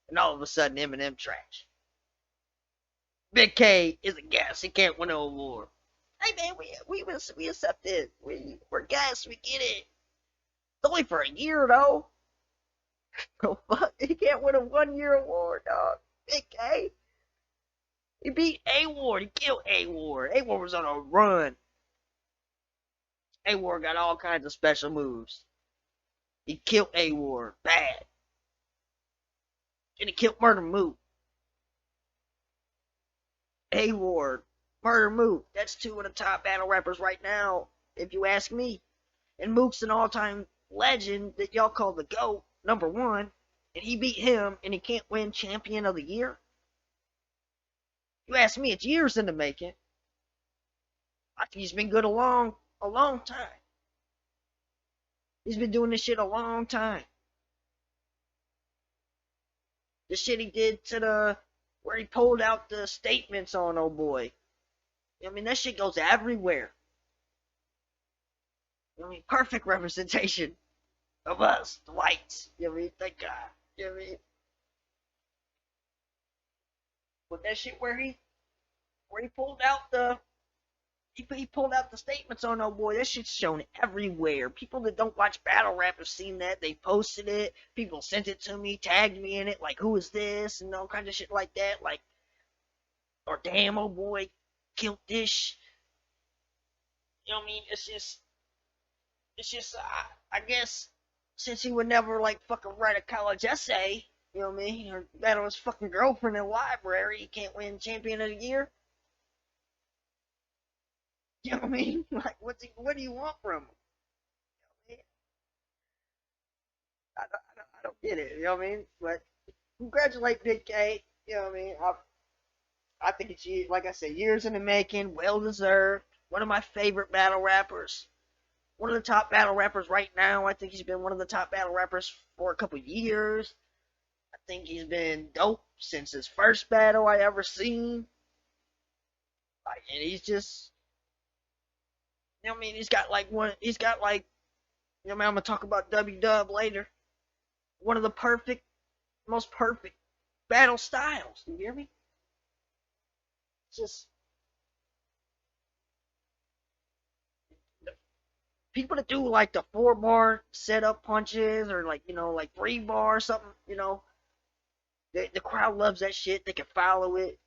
And all of a sudden, Eminem trash. Big K is a guest. He can't win an award. Hey man, we accept it. We're guests. We get it. It's only for a year though. Oh fuck, he can't win a 1-year award, dog. Big K. He beat A-Ward. He killed A-Ward. A-Ward was on a run. A-Ward got all kinds of special moves. He killed A-Ward bad. And he killed Murder Mook. A-Ward, Murder Mook. That's two of the top battle rappers right now, if you ask me. And Mook's an all-time legend that y'all call the GOAT, #1. And he beat him, and he can't win Champion of the Year. You ask me, it's years in the making. I think he's been good a long time. He's been doing this shit a long time. The shit he did to where he pulled out the statements on old boy. I mean, that shit goes everywhere. I mean, perfect representation of us, the whites. You know what I mean? Thank God. You know what I mean? But that shit where he pulled out the he pulled out the statements on old boy, that shit's shown everywhere. People that don't watch battle rap have seen that. They posted it. People sent it to me, tagged me in it, like, who is this? And all kinds of shit like that. Like, or damn, old boy killed this. You know what I mean? It's just, I guess, since he would never, like, fucking write a college essay, you know what I mean? Or battle his fucking girlfriend in the library, he can't win Champion of the Year. You know what I mean? Like, what do you want from him? You know what I mean? I don't get it. You know what I mean? But congratulate Big K. You know what I mean? I think it's, like I said, years in the making, well deserved. One of my favorite battle rappers. One of the top battle rappers right now. I think he's been one of the top battle rappers for a couple years. I think he's been dope since his first battle I ever seen. Like, and he's just, you know what I mean? He's got like, you know what I mean? I'm gonna talk about Dubb later. One of the most perfect battle styles. You hear me? Just people that do like the 4-bar setup punches or like, you know, like 3-bar or something, you know, the crowd loves that shit. They can follow it.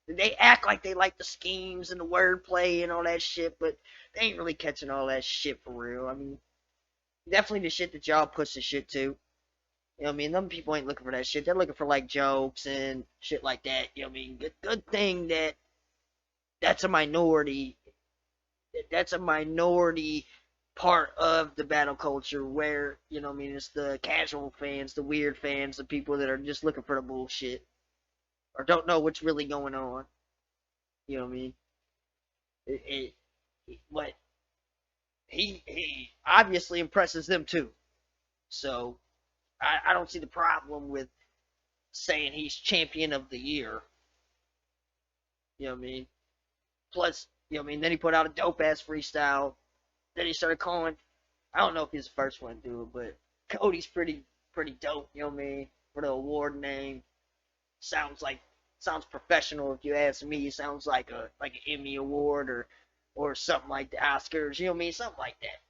They act like they like the schemes and the wordplay and all that shit, but they ain't really catching all that shit for real. I mean, definitely the shit that y'all push the shit to. You know what I mean? Them people ain't looking for that shit. They're looking for like jokes and shit like that. You know what I mean? Good thing that that's a minority. That's a minority part of the battle culture where, you know what I mean, it's the casual fans, the weird fans, the people that are just looking for the bullshit or don't know what's really going on. You know what I mean? But he obviously impresses them too. So I don't see the problem with saying he's champion of the year. You know what I mean? Plus, you know what I mean, then he put out a dope ass freestyle. Then he started calling, I don't know if he's the first one to do it, but Cody's pretty dope, you know what I mean? For the award name. Sounds professional if you ask me. It sounds like an Emmy award or something like the Oscars, you know what I mean? Something like that.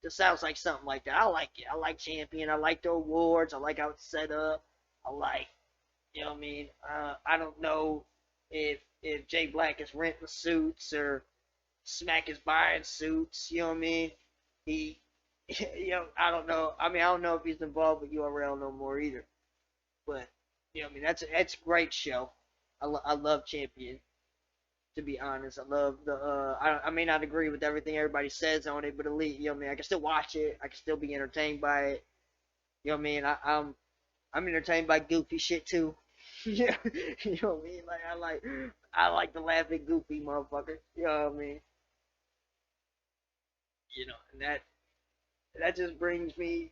Just sounds like something like that. I like it. I like Champion. I like the awards. I like how it's set up. I like, you know what I mean? I don't know if Jay Black is renting suits or Smack is buying suits, you know what I mean? He, you know, I don't know. I mean, I don't know if he's involved with URL no more either. But, you know what I mean? That's a great show. I love Champion, to be honest. I love I may not agree with everything everybody says on it, but at least, you know what I mean? I can still watch it. I can still be entertained by it. You know what I mean? I'm entertained by goofy shit too. Yeah, you know what I mean? Like I like to laugh at goofy motherfuckers. You know what I mean? You know, and that just brings me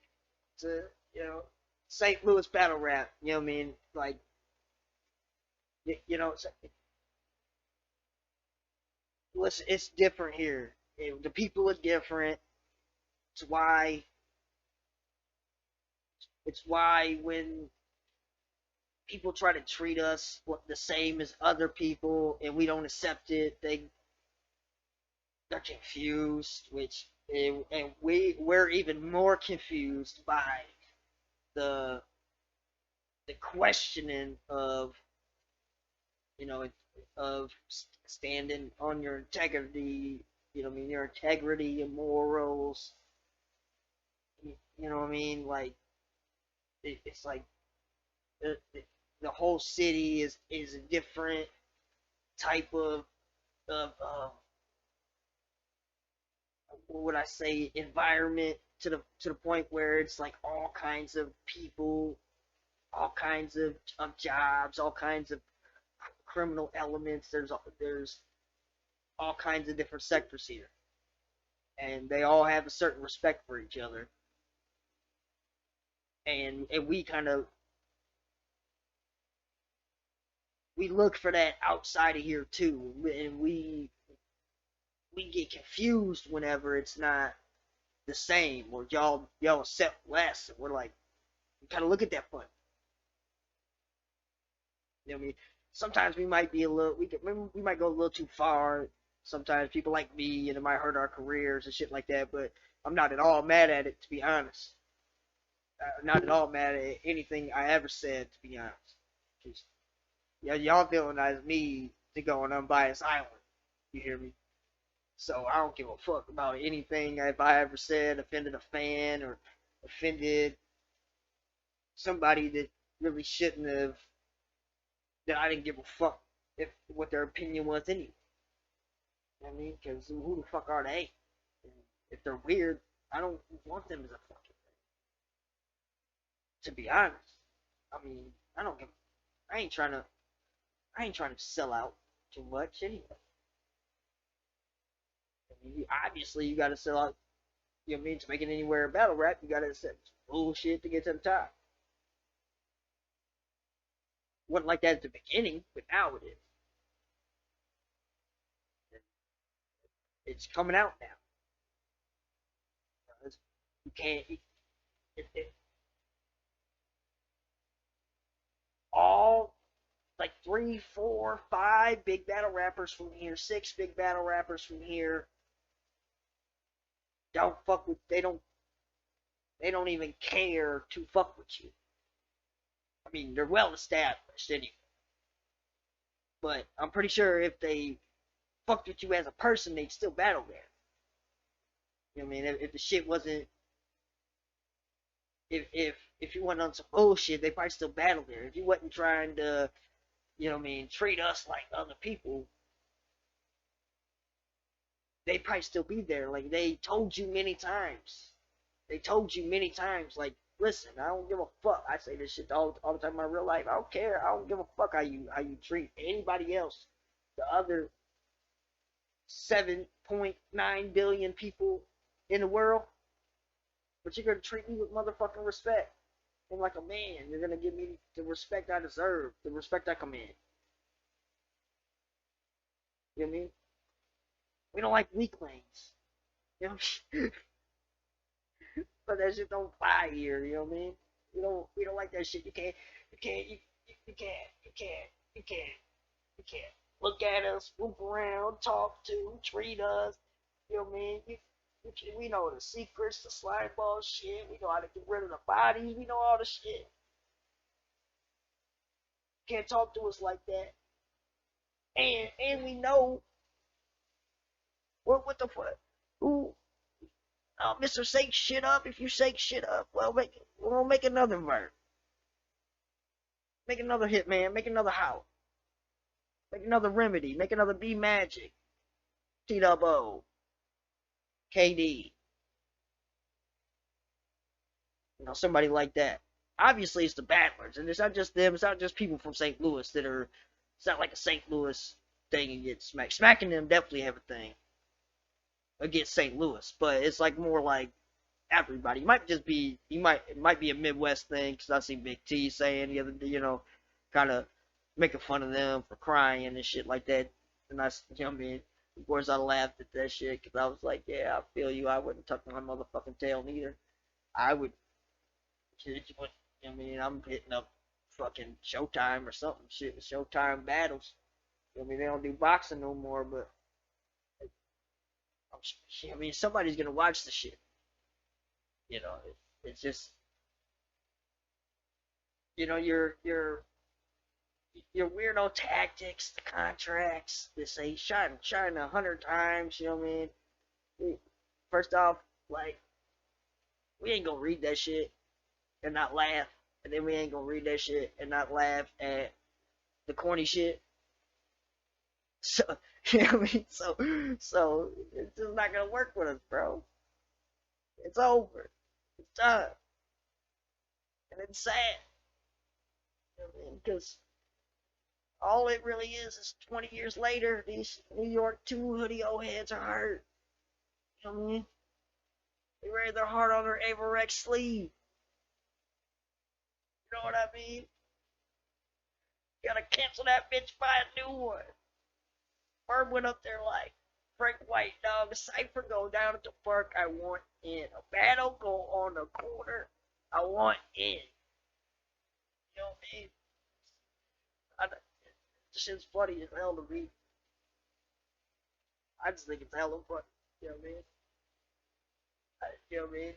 to, you know, St. Louis battle rap. You know what I mean? Like, you know, listen, it's different here. The people are different. It's why. It's why when people try to treat us the same as other people and we don't accept it, they're confused, and we're even more confused by the questioning of, you know, of standing on your integrity, you know what I mean, your integrity, your morals, you know what I mean, like it's like the whole city is a different type of what would I say, environment, to the point where it's like all kinds of people, all kinds of jobs, all kinds of criminal elements. There's all kinds of different sectors here, and they all have a certain respect for each other, and we kind of we look for that outside of here too, and we get confused whenever it's not the same, or y'all accept less, and we're like, we kind of look at that fun. You know what I mean? Sometimes we might be we might go a little too far. Sometimes people like me, and it might hurt our careers and shit like that. But I'm not at all mad at it, to be honest. Not at all mad at anything I ever said, to be honest. Just, y'all villainize me to go on Unbiased Island. You hear me? So I don't give a fuck about anything if I ever said offended a fan or offended somebody that really shouldn't have. That I didn't give a fuck if what their opinion was anyway. You know what I mean? Because who the fuck are they? And if they're weird, I don't want them as a fucking thing. To be honest, I mean, I don't give. I ain't trying to. I ain't trying to sell out too much anyway. I mean, obviously, you got to sell out. You know what I mean? To make it anywhere in battle rap, you got to accept bullshit to get to the top. Wasn't like that at the beginning, but now it is. It's coming out now. You can't. All like 3, 4, 5 big battle rappers from here, 6 big battle rappers from here. Don't fuck with. They don't even care to fuck with you. I mean, they're well established anyway. But I'm pretty sure if they fucked with you as a person, they'd still battle there. You know what I mean? If the shit wasn't, if you went on some bullshit, they probably still battle there. If you wasn't trying to, you know what I mean, treat us like other people, they probably still be there. Like they told you many times. They told you many times, like, listen, I don't give a fuck. I say this shit all the time in my real life. I don't care. I don't give a fuck how you treat anybody else. The other 7.9 billion people in the world. But you're gonna treat me with motherfucking respect. And like a man, you're gonna give me the respect I deserve, the respect I command. You know what I mean? We don't like weaklings. You know what I mean? But that shit don't fly here, you know what I mean? We don't like that shit. You can't look at us, move around, talk to, treat us. You know what I mean? We know the secrets, the slime ball shit. We know how to get rid of the bodies. We know all the shit. Can't talk to us like that. And we know what the fuck? Who? Oh, Mr. Shake shit up. If you shake shit up, well, we'll make another verse. Make another Hitman. Make another House. Make another Remedy. Make another B Magic. T-Dubbo. KD. You know, somebody like that. Obviously, it's the battlers, and it's not just them. It's not just people from St. Louis that are. It's not like a St. Louis thing and get smacked. Smacking them definitely have a thing against St. Louis, but it's like more like everybody. It might just be it might be a Midwest thing because I see Big T saying the other day, you know, kind of making fun of them for crying and shit like that. And I, you know what I mean, of course I laughed at that shit because I was like, yeah, I feel you. I wouldn't tuck my motherfucking tail neither. I would, you know what I mean? I'm hitting up fucking Showtime or something shit with Showtime battles. I mean, they don't do boxing no more, but I mean, somebody's gonna watch the shit. You know, it's just, you know, your weirdo tactics, the contracts. They say shine 100 times. You know what I mean? First off, like, we ain't gonna read that shit and not laugh, and then we ain't gonna read that shit and not laugh at the corny shit. So, you know what I mean? So it's just not gonna work with us, bro. It's over. It's done. And it's sad. You know what I mean? Because all it really is 20 years later, these New York 2 hoodie old heads are hurt. You know what I mean? They wear their heart on their Averex sleeve. You know what I mean? You gotta cancel that bitch, buy a new one. Bird went up there like, Frank White, dog, a cipher go down at the park, I want in. A battle go on the corner, I want in. You know what I mean? This shit's funny as hell to me. I just think it's hella funny. You know what I mean? You know what I mean?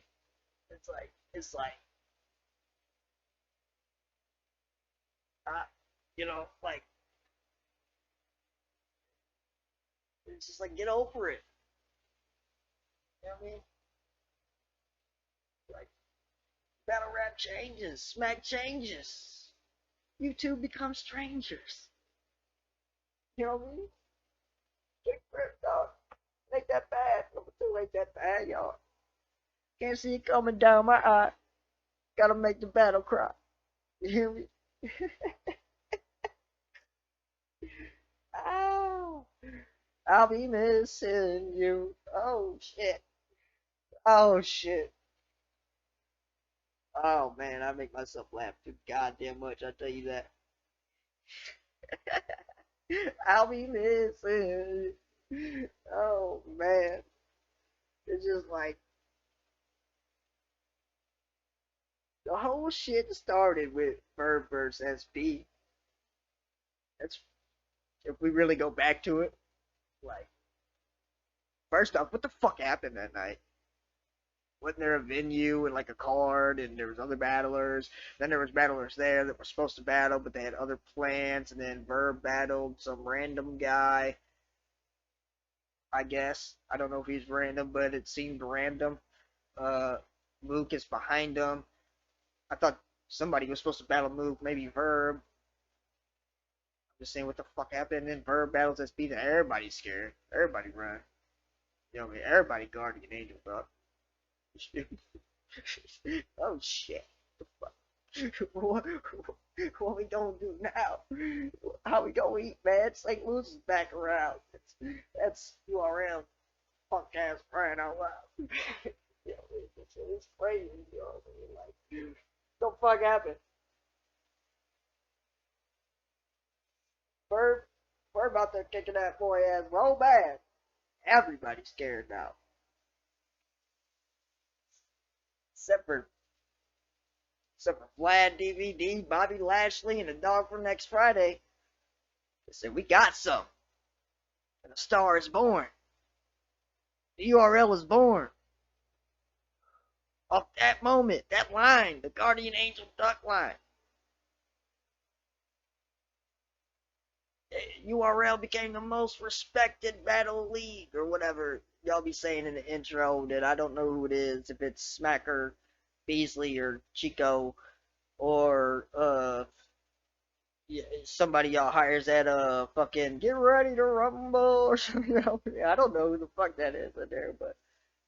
It's like, you know, like, it's just like, get over it. You know what I mean? Like, battle rap changes, smack changes. You two become strangers. You know what I mean? Kick grip, dog. Ain't that bad. Number 2 ain't that bad, y'all. Can't see it coming down my eye. Gotta make the battle cry. You hear me? Oh, I'll be missing you. Oh shit. Oh shit. Oh man, I make myself laugh too goddamn much. I tell you that. I'll be missing you. Oh man, it's just like the whole shit started with Verb versus SP. That's if we really go back to it. Like, first off, what the fuck happened that night? Wasn't there a venue and like a card and there was other battlers? Then there was battlers there that were supposed to battle, but they had other plans. And then Verb battled some random guy. I guess I don't know if he's random, but it seemed random. Luke is behind him. I thought somebody was supposed to battle Mook, maybe Verb. I'm just saying what the fuck happened. And then Verb battles SP, and everybody's scared. Everybody run. You know what I mean? Everybody guardian angel, bro. Oh shit. What we gonna do now? How we gonna eat, man? St. Louis is back around. That's URL. Punk ass crying out loud. Yeah, it's crazy, you know what I mean? Like, what the fuck happened? Bird out there kicking that boy ass real bad. Everybody's scared now. Except for Vlad DVD, Bobby Lashley, and the dog for next Friday. They said, we got some. And a star is born. The URL is born. Off that moment, that line, the Guardian Angel Duck line. URL became the most respected battle league, or whatever y'all be saying in the intro that I don't know who it is, if it's Smacker, Beasley, or Chico, or somebody y'all hires at fucking get ready to rumble or something. You know? I don't know who the fuck that is in there, but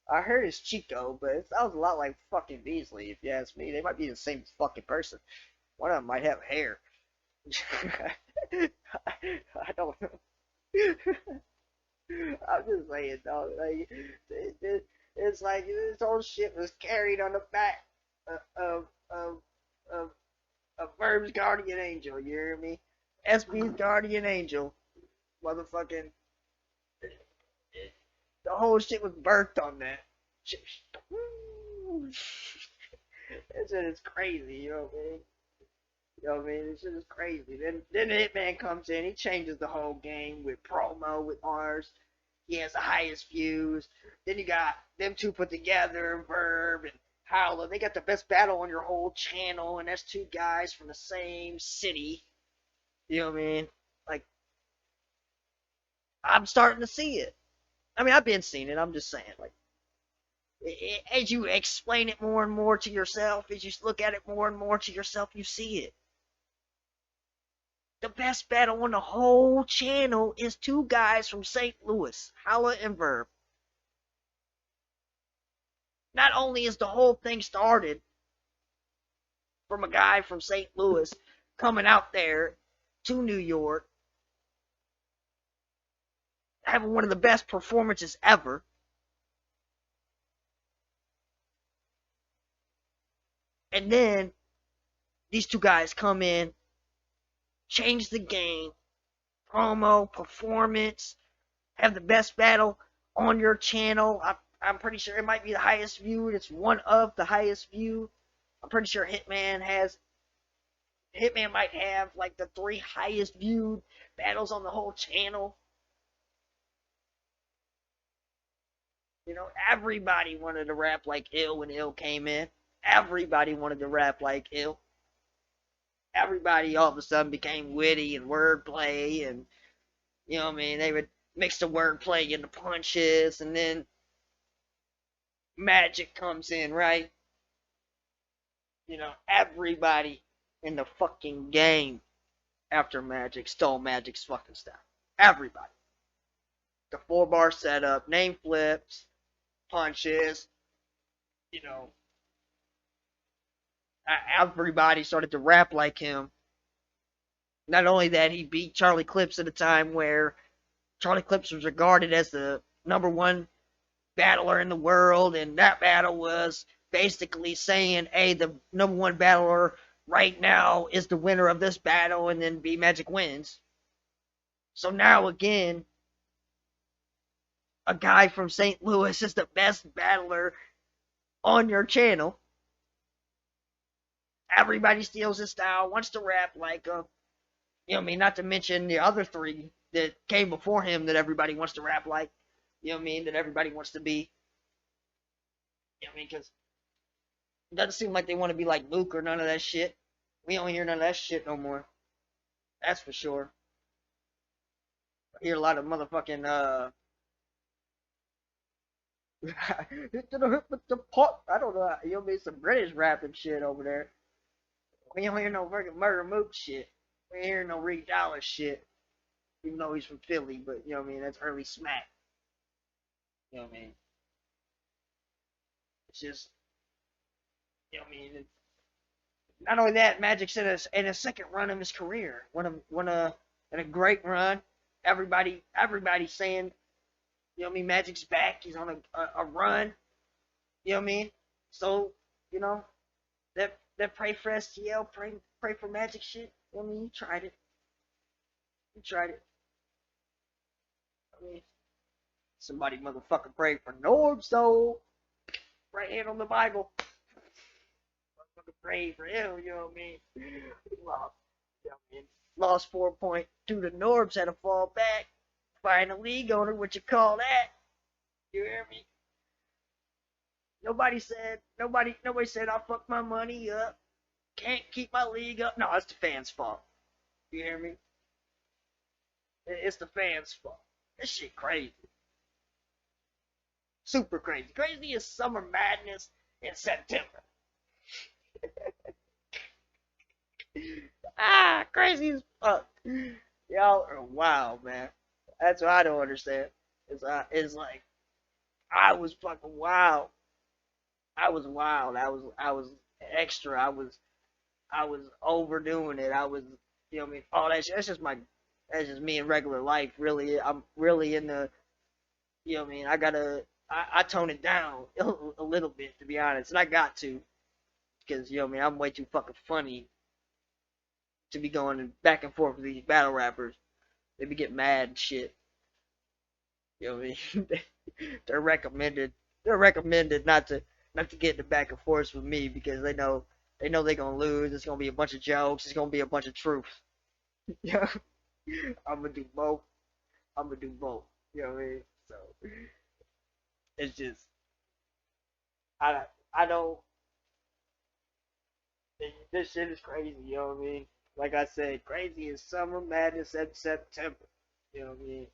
I heard it's Chico, but it sounds a lot like fucking Beasley, if you ask me. They might be the same fucking person. One of them might have hair. I don't know. I'm just saying, dog. Like, it's like this whole shit was carried on the back of Verb's Guardian Angel. You hear me? SB's Guardian Angel, motherfucking. The whole shit was birthed on that. It's crazy, you know what I mean? You know what I mean? This shit is crazy. Then the Hitman comes in. He changes the whole game with promo, with ours. He has the highest views. Then you got them two put together, Verb and Howler. They got the best battle on your whole channel, and that's two guys from the same city. You know what I mean? Like, I'm starting to see it. I mean, I've been seeing it. I'm just saying, like, as you explain it more and more to yourself, as you look at it more and more to yourself, you see it. The best battle on the whole channel is two guys from St. Louis, Howler and Verb. Not only is the whole thing started from a guy from St. Louis coming out there to New York, having one of the best performances ever, and then these two guys come in, change the game, promo, performance, have the best battle on your channel. I'm pretty sure it might be the highest viewed. It's one of the highest viewed. I'm pretty sure Hitman might have like the 3 highest viewed battles on the whole channel. You know, everybody wanted to rap like Ill when Ill came in. Everybody wanted to rap like Ill. Everybody all of a sudden became witty and wordplay, and you know what I mean, they would mix the wordplay into punches, and then Magic comes in, right? You know, everybody in the fucking game after Magic stole Magic's fucking style. Everybody. the 4-bar setup, name flips, punches, you know, everybody started to rap like him. Not only that, he beat Charlie Clips at a time where Charlie Clips was regarded as the #1 battler in the world, and that battle was basically saying, hey, the #1 battler right now is the winner of this battle, and then B Magic wins. So now again, a guy from St. Louis is the best battler on your channel. Everybody steals his style, wants to rap like him. You know what I mean? Not to mention the other 3 that came before him that everybody wants to rap like. You know what I mean? That everybody wants to be. You know what I mean? Because it doesn't seem like they want to be like Luke or none of that shit. We don't hear none of that shit no more. That's for sure. I hear a lot of motherfucking I don't know. You know what I mean? Some British rap and shit over there. We don't hear no fucking Murder Mook shit. We ain't hear no Rick Dallas shit. Even though he's from Philly, but you know what I mean? That's early smack. You know what I mean? It's just, you know what I mean? It's, not only that, Magic's in a second run of his career. In a great run. Everybody saying, you know what I mean? Magic's back. He's on a run. You know what I mean? So, you know, that pray for STL, pray for Magic shit. You know what I mean? You tried it. I mean, somebody motherfucking prayed for Norb, so right hand on the Bible. Motherfucking prayed for him, you know what I mean? Lost, you know what I mean? Lost 4.2 to Norbs, had to fall back. Find a league owner, what you call that? You hear me? Nobody said I fucked my money up. Can't keep my league up. No, it's the fans' fault. You hear me? It's the fans' fault. This shit crazy. Super crazy. Crazy as summer madness in September. Crazy as fuck. Y'all are wild, man. That's what I don't understand. It's like I was fucking wild. I was wild. I was extra. I was overdoing it. I was, you know what I mean? Oh, that's just me in regular life. Really, I'm really in the, you know what I mean? I tone it down a little bit, to be honest, and I got to, because you know what I mean? I'm way too fucking funny to be going back and forth with these battle rappers. They be getting mad and shit. You know what I mean? They're recommended not to get in the back and forth with me, because they know they're gonna lose. It's gonna be a bunch of jokes. It's gonna be a bunch of truth. Yeah, I'm gonna do both. You know what I mean? So it's just I don't. This shit is crazy. You know what I mean? Like I said, crazy is summer madness in September. You know what I mean?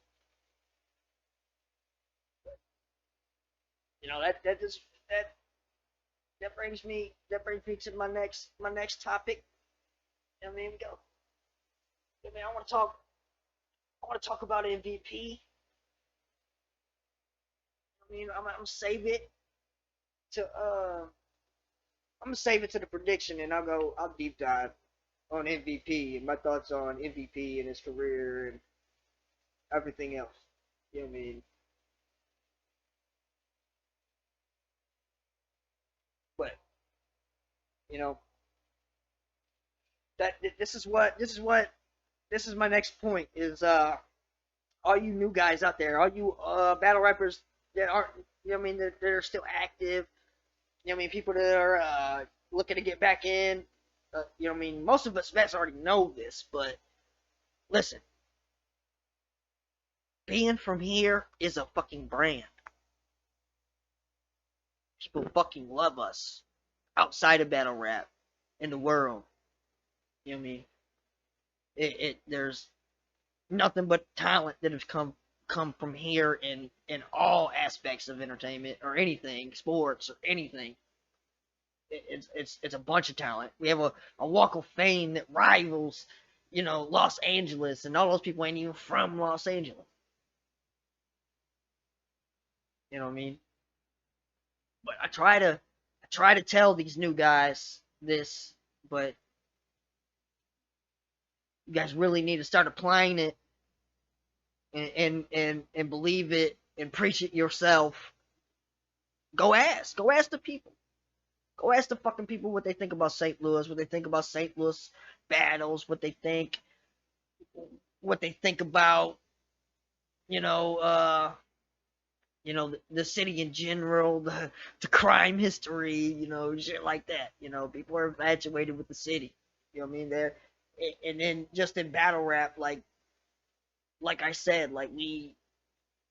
You know that brings me to my next topic. You know what I mean? We go. You know what I mean? I want to talk about MVP. I mean, I'm gonna save it to the prediction, and I'll deep dive on MVP and my thoughts on MVP and his career and everything else. You know what I mean? But you know that this is my next point is all you new guys out there, all you battle rappers that aren't, you know what I mean, that are still active, you know what I mean, people that are looking to get back in, you know what I mean, most of us vets already know this, but listen, being from here is a fucking brand. People fucking love us outside of battle rap in the world. You know what I mean? There's nothing but talent that has come from here in all aspects of entertainment or anything, sports or anything. It's a bunch of talent. We have a walk of fame that rivals, you know, Los Angeles, and all those people ain't even from Los Angeles. You know what I mean? But I try to tell these new guys this, but you guys really need to start applying it and believe it and preach it yourself. Go ask the people. Go ask the fucking people what they think about St. Louis, what they think about St. Louis battles, what they think about, you know, the city in general, the crime history, shit like that. People are infatuated with the city. You know what I mean? And then just in battle rap, like I said, like we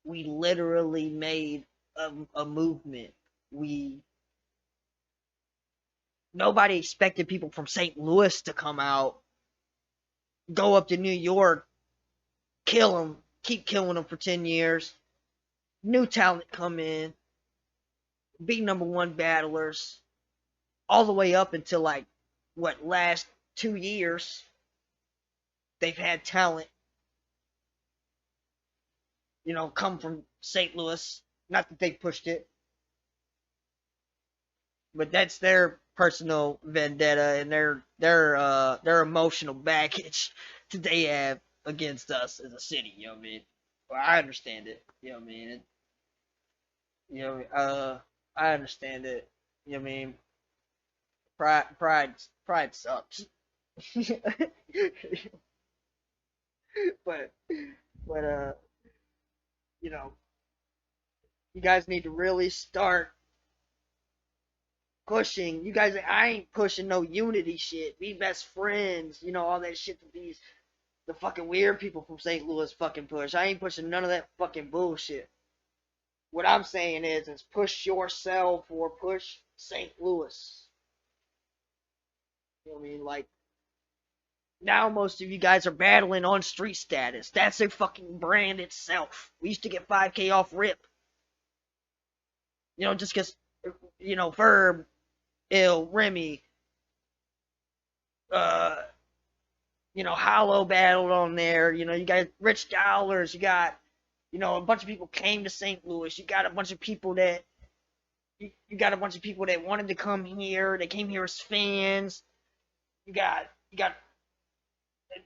literally made a movement. Nobody expected people from St. Louis to come out, go up to New York, kill them, keep killing them for 10 years. New talent come in, be #1 battlers, all the way up until last 2 years. They've had talent, come from St. Louis. Not that they pushed it, but that's their personal vendetta and their emotional baggage that they have against us as a city. You know what I mean? Well, I understand it. You know what I mean? I understand it. You know what I mean? Pride sucks. but but you guys need to really start pushing. You guys, I ain't pushing no unity shit. We best friends, all that shit that the fucking weird people from St. Louis fucking push. I ain't pushing none of that fucking bullshit. What I'm saying is push yourself or push St. Louis. You know what I mean? Like, now most of you guys are battling on street status. That's a fucking brand itself. We used to get 5K off rip. Just because, Verb, Ill, Remy, Hollow battled on there. You got Rich Dollars. You got, a bunch of people came to St. Louis. You got a bunch of people that wanted to come here. They came here as fans. You got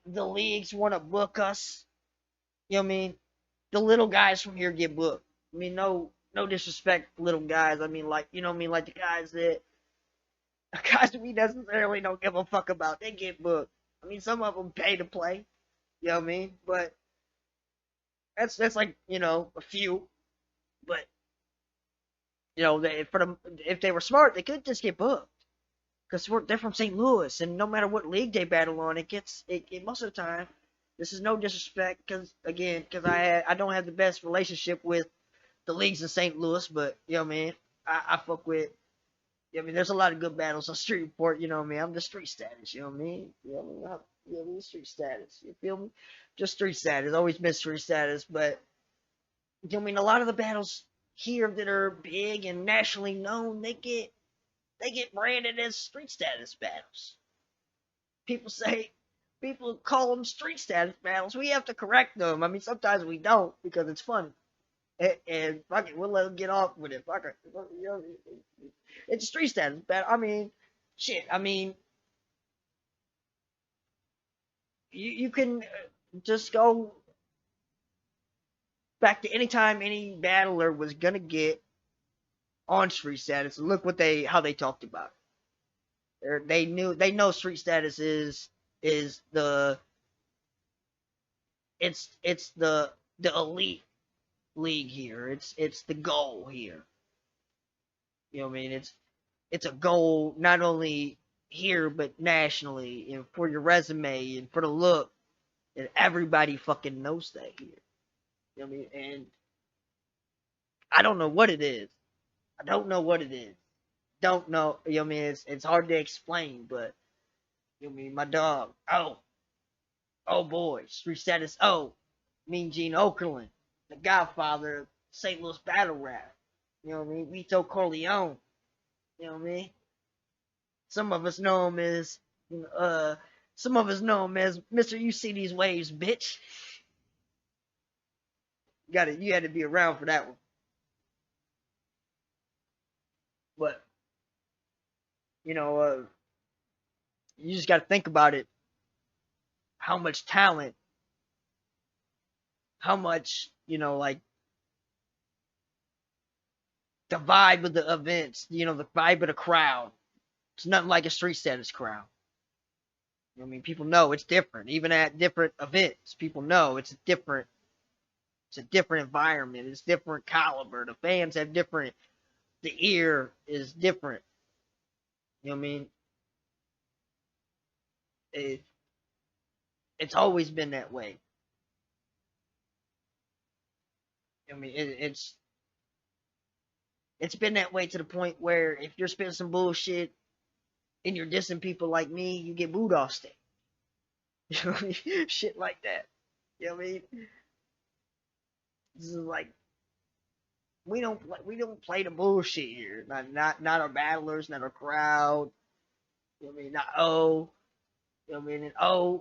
the leagues want to book us. You know what I mean? The little guys from here get booked. I mean, no disrespect to little guys. I mean, like, you know what I mean? Like the guys that we necessarily don't give a fuck about. They get booked. I mean, some of them pay to play. You know what I mean? But that's like, a few. But, if they were smart, they could just get booked. Because they're from St. Louis, and no matter what league they battle on, it most of the time. This is no disrespect, because I don't have the best relationship with the leagues in St. Louis, but you know what I mean. I fuck with. You know what I mean, there's a lot of good battles on Street Report. You know what I mean. I'm the street status. You know what I mean. You know what I mean. Street status. You feel me? Just street status. Always been street status, but you know what I mean. A lot of the battles here that are big and nationally known, they get branded as street status battles. People call them street status battles. We have to correct them. I mean, sometimes we don't because it's funny. And fuck it, we'll let them get off with it. Fuck it. It's a street status battle. I mean, shit. I mean, you can just go back to any time any battler was gonna get on street status, and look how they talked about it. They know street status is the elite league here. It's the goal here. You know what I mean? It's a goal not only here but nationally, and for your resume and for the look, and everybody fucking knows that here. You know what I mean? And I don't know what it is. Don't know. You know what I mean? It's hard to explain, but you know what I mean? My dog. Oh boy, street status. Mean Gene Okerlund, the godfather of St. Louis battle rap. You know what I mean? Vito Corleone. You know what I mean? Some of us know him as Mr. You See These Waves, bitch. You had to be around for that one. But you know, you just got to think about it. How much talent, how much, you know, like the vibe of the events, you know, the vibe of the crowd. It's nothing like a street status crowd. I mean, people know it's different. Even at different events, people know it's different. It's a different environment. It's different caliber. The fans have different. The ear is different. You know what I mean? It, it's always been that way. I mean, it's been that way to the point where if you're spitting some bullshit and you're dissing people like me, you get booed off stage. You know what I mean? Shit like that. You know what I mean? This is like we don't play the bullshit here. Not our battlers, not our crowd. You know what I mean? Not you know what I mean? And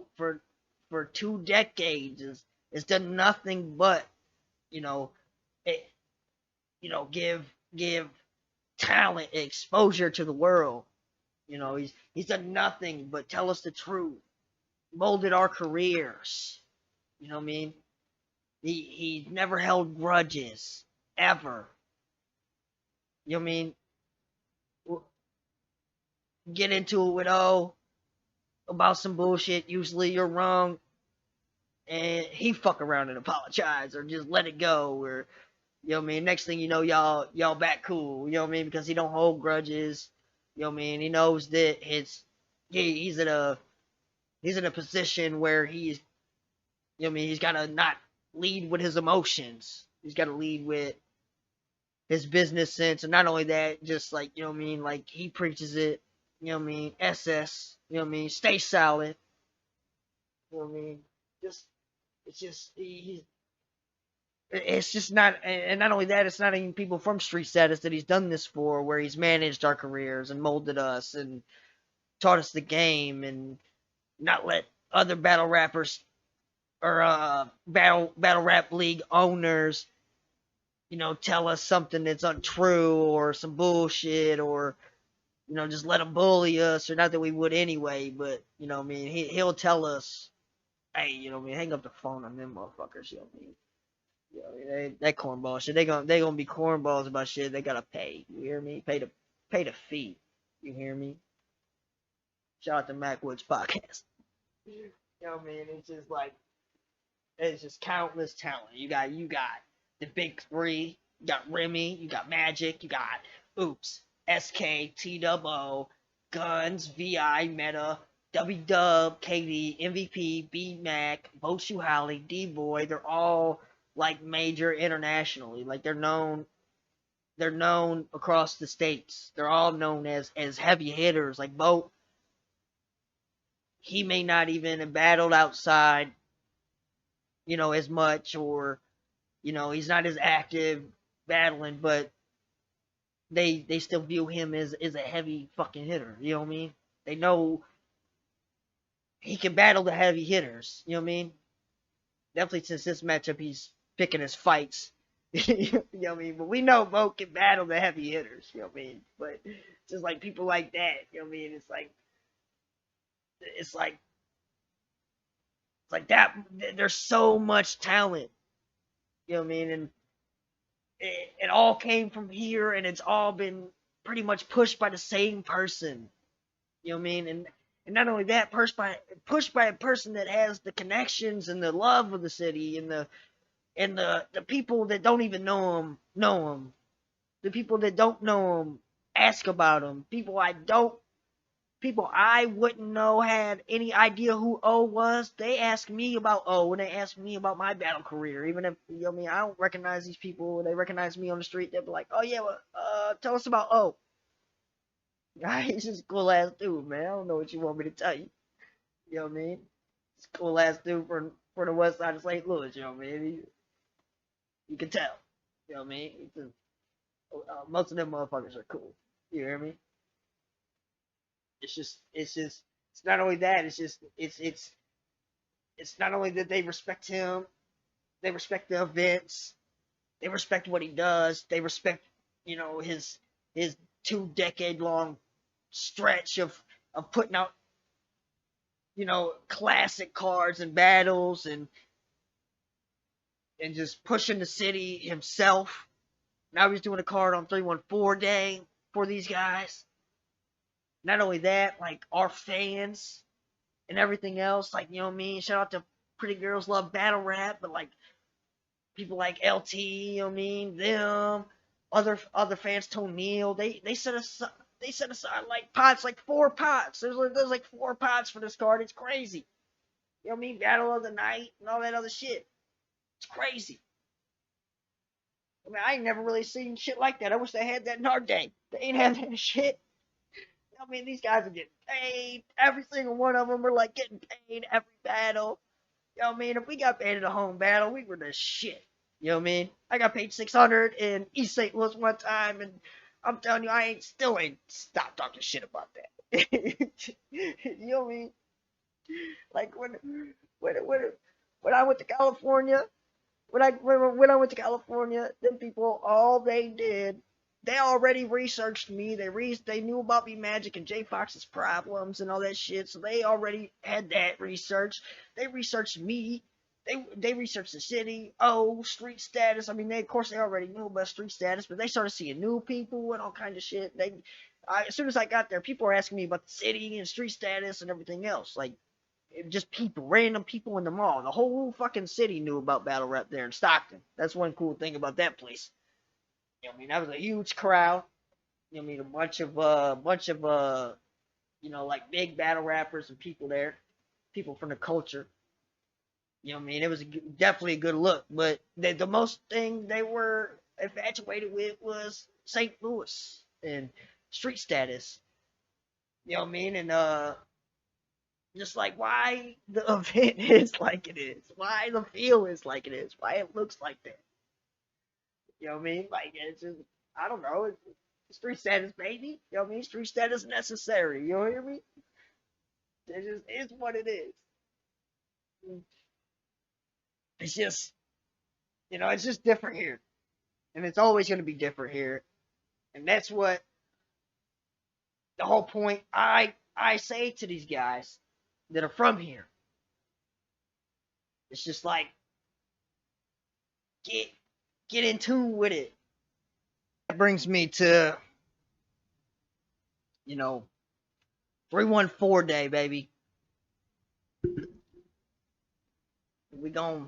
for 2 decades is done nothing but, you know, it, you know, give talent exposure to the world. You know, he's done nothing but tell us the truth, molded our careers. You know what I mean? He never held grudges ever. You know what I mean? Get into it with about some bullshit. Usually you're wrong, and he fuck around and apologize or just let it go, or you know what I mean. Next thing you know, y'all back cool. You know what I mean? Because he don't hold grudges. You know what I mean? He knows that he's in a position where he's, you know what I mean, he's gotta not lead with his emotions. He's gotta lead with his business sense, and not only that, just like, you know what I mean, like he preaches it. You know what I mean? SS. You know what I mean? Stay solid. You know what I mean? It's just not, and not only that, it's not even people from street status that he's done this for, where he's managed our careers and molded us and taught us the game and not let other battle rappers or battle rap league owners, you know, tell us something that's untrue or some bullshit, or you know, just let them bully us, or not that we would anyway, but you know what I mean, he'll tell us, hey, you know what I mean, hang up the phone on them motherfuckers. You know what I mean? You know, that cornball shit. They gonna be cornballs about shit. They gotta pay. You hear me? Pay the fee. You hear me? Shout out to Mac Woods podcast. You know what I mean? It's just like, it's just countless talent. You got the big three. You got Remy. You got Magic. You got Oops, SK, TWO, Guns, VI, Meta, Dubb, KD, MVP, B-Mac, Boatshoe Holly, D-Boy. They're all like major internationally. Like they're known across the states. They're all known as heavy hitters. Like Boat, he may not even have battled outside, you know, as much, or you know, he's not as active battling, but they still view him as a heavy fucking hitter. You know what I mean? They know he can battle the heavy hitters. You know what I mean? Definitely since this matchup, he's picking his fights. You know what I mean? But we know Bo can battle the heavy hitters. You know what I mean? But just like people like that, you know what I mean? It's like that. There's so much talent. You know what I mean? And it all came from here, and it's all been pretty much pushed by the same person. You know what I mean? And not only that, pushed by a person that has the connections and the love of the city, and the people that don't even know him. The people that don't know him ask about him. People I wouldn't know had any idea who O was. They ask me about O, and they ask me about my battle career. Even if, you know what I mean, I don't recognize these people, they recognize me on the street. They'll be like, "Oh yeah, well, tell us about O." He's just a cool ass dude, man. I don't know what you want me to tell you. You know what I mean? He's a cool ass dude for the west side of St. Louis. You know what I mean? You can tell. You know what I mean? Most of them motherfuckers are cool. You hear me? It's not only that. It's not only that they respect him. They respect the events. They respect what he does. They respect, you know, his 2-decade-long stretch of putting out, classic cards and battles and just pushing the city himself. Now he's doing a card on 314 Day for these guys. Not only that, like our fans and everything else, like, you know what I mean? Shout out to Pretty Girls Love Battle Rap, but like people like LT, you know what I mean? Them, other fans, Neil, they set aside like pots, like 4 pots. There's like 4 pots for this card. It's crazy. You know what I mean? Battle of the night and all that other shit. It's crazy. I mean, I ain't never really seen shit like that. I wish they had that in our day. They ain't had that shit. I mean, these guys are getting paid. Every single one of them are like getting paid every battle. You know what I mean? If we got paid at a home battle, we were the shit. You know what I mean? I got paid $600 in East St. Louis one time, and I'm telling you, I still ain't stopped talking shit about that. You know what I mean? Like when I went to California, when I went to California, them people, all they did, they already researched me. They knew about me Magic and J Fox's problems and all that shit. So they already had that research. They researched me. They researched the city. Oh, street status. I mean, of course they already knew about street status, but they started seeing new people and all kinds of shit. As soon as I got there, people were asking me about the city and street status and everything else. Like, just people, random people in the mall. The whole fucking city knew about battle rap there in Stockton. That's one cool thing about that place. You know what I mean? That was a huge crowd. You know what I mean? A bunch of like big battle rappers and people there, people from the culture. You know what I mean? It was definitely a good look. But the most thing they were infatuated with was St. Louis and street status. You know what I mean? And just like why the event is like it is, why the feel is like it is, why it looks like that. You know what I mean? Like, it's just, I don't know. It's street status, baby. You know what I mean? Street status necessary. You know what I mean? It just is what it is. It's just, it's just different here. And it's always going to be different here. And that's what the whole point I say to these guys that are from here. It's just like, get in tune with it. That brings me to, 314 Day, baby. We gonna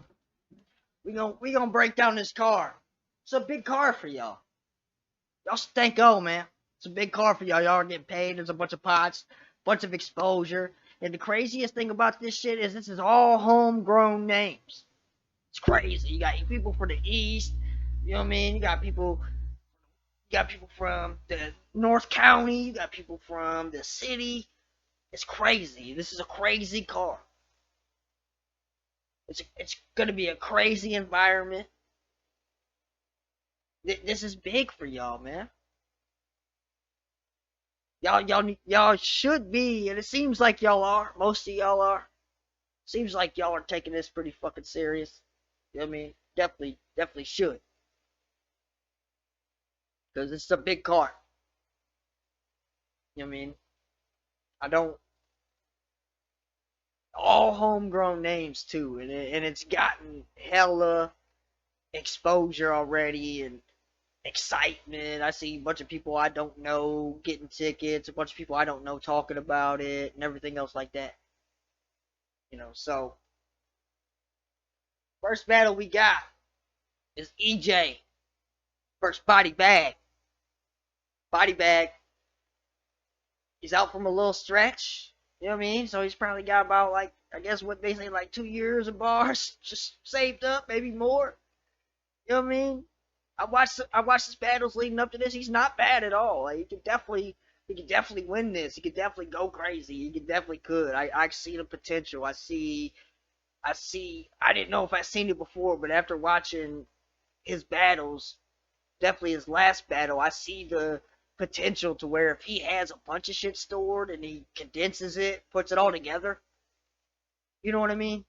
break down this car. It's a big car for y'all. Y'all stank man. It's a big car for y'all. Y'all are getting paid. There's a bunch of pots, bunch of exposure. And the craziest thing about this shit is this is all homegrown names. It's crazy. You got people from the East. You know what I mean? You got people from the North County. You got people from the city. It's crazy. This is a crazy car. It's gonna be a crazy environment. This is big for y'all, man. Y'all should be, and it seems like y'all are. Most of y'all are. Seems like y'all are taking this pretty fucking serious. You know what I mean? Definitely should. Because it's a big car. You know what I mean? All homegrown names too, and it's gotten hella exposure already and excitement. I see a bunch of people I don't know getting tickets, a bunch of people I don't know talking about it, and everything else like that. So first battle we got is EJ versus Bodybag. Bodybag, he's out from a little stretch. You know what I mean? So he's probably got about, like, I guess what they say, like 2 years of bars just saved up, maybe more. You know what I mean? I watched his battles leading up to this. He's not bad at all. Like, he could definitely win this. He could definitely go crazy. He could. I see the potential. I didn't know if I seen it before, but after watching his battles, definitely his last battle, I see the potential to where if he has a bunch of shit stored and he condenses it, puts it all together, you know what I mean?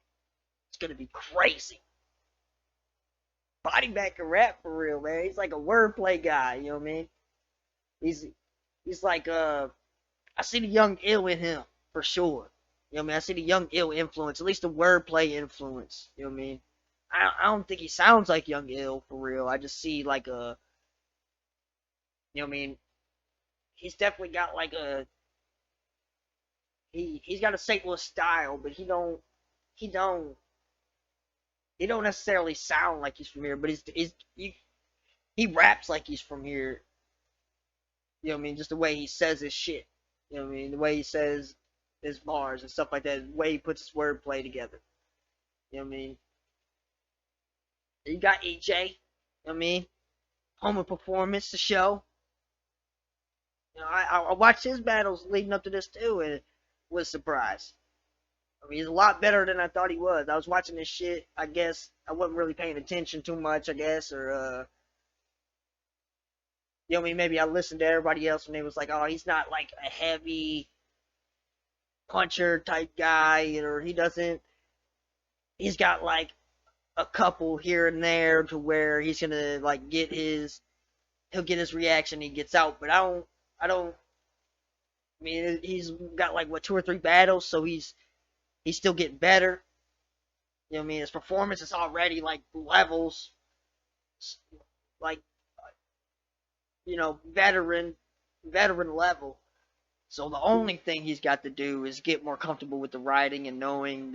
It's gonna be crazy. Bodybag can rap for real, man. He's like a wordplay guy, you know what I mean? He's like I see the young ill in him for sure. You know what I mean? I see the young ill influence, at least the wordplay influence. You know what I mean? I don't think he sounds like young ill for real. I just see like a, you know what I mean? He's definitely got like a he's got a St. Louis style, but he don't he don't necessarily sound like he's from here. But he raps like he's from here. You know what I mean? Just the way he says his shit. You know what I mean? The way he says his bars and stuff like that. The way he puts his wordplay together. You know what I mean? You got EJ. You know what I mean? Home of Performance, the show. You know, I watched his battles leading up to this too, and was surprised. I mean, he's a lot better than I thought he was. I was watching this shit. I guess I wasn't really paying attention too much. I guess, or you know what I mean? Maybe I listened to everybody else and they was like, oh, he's not like a heavy puncher type guy, or he doesn't. He's got like a couple here and there to where he's gonna like he'll get his reaction. He gets out, but I don't. I mean, he's got like what 2 or 3 battles, so he's still getting better. You know what I mean? His performance is already like levels, like you know, veteran level. So the only thing he's got to do is get more comfortable with the writing and knowing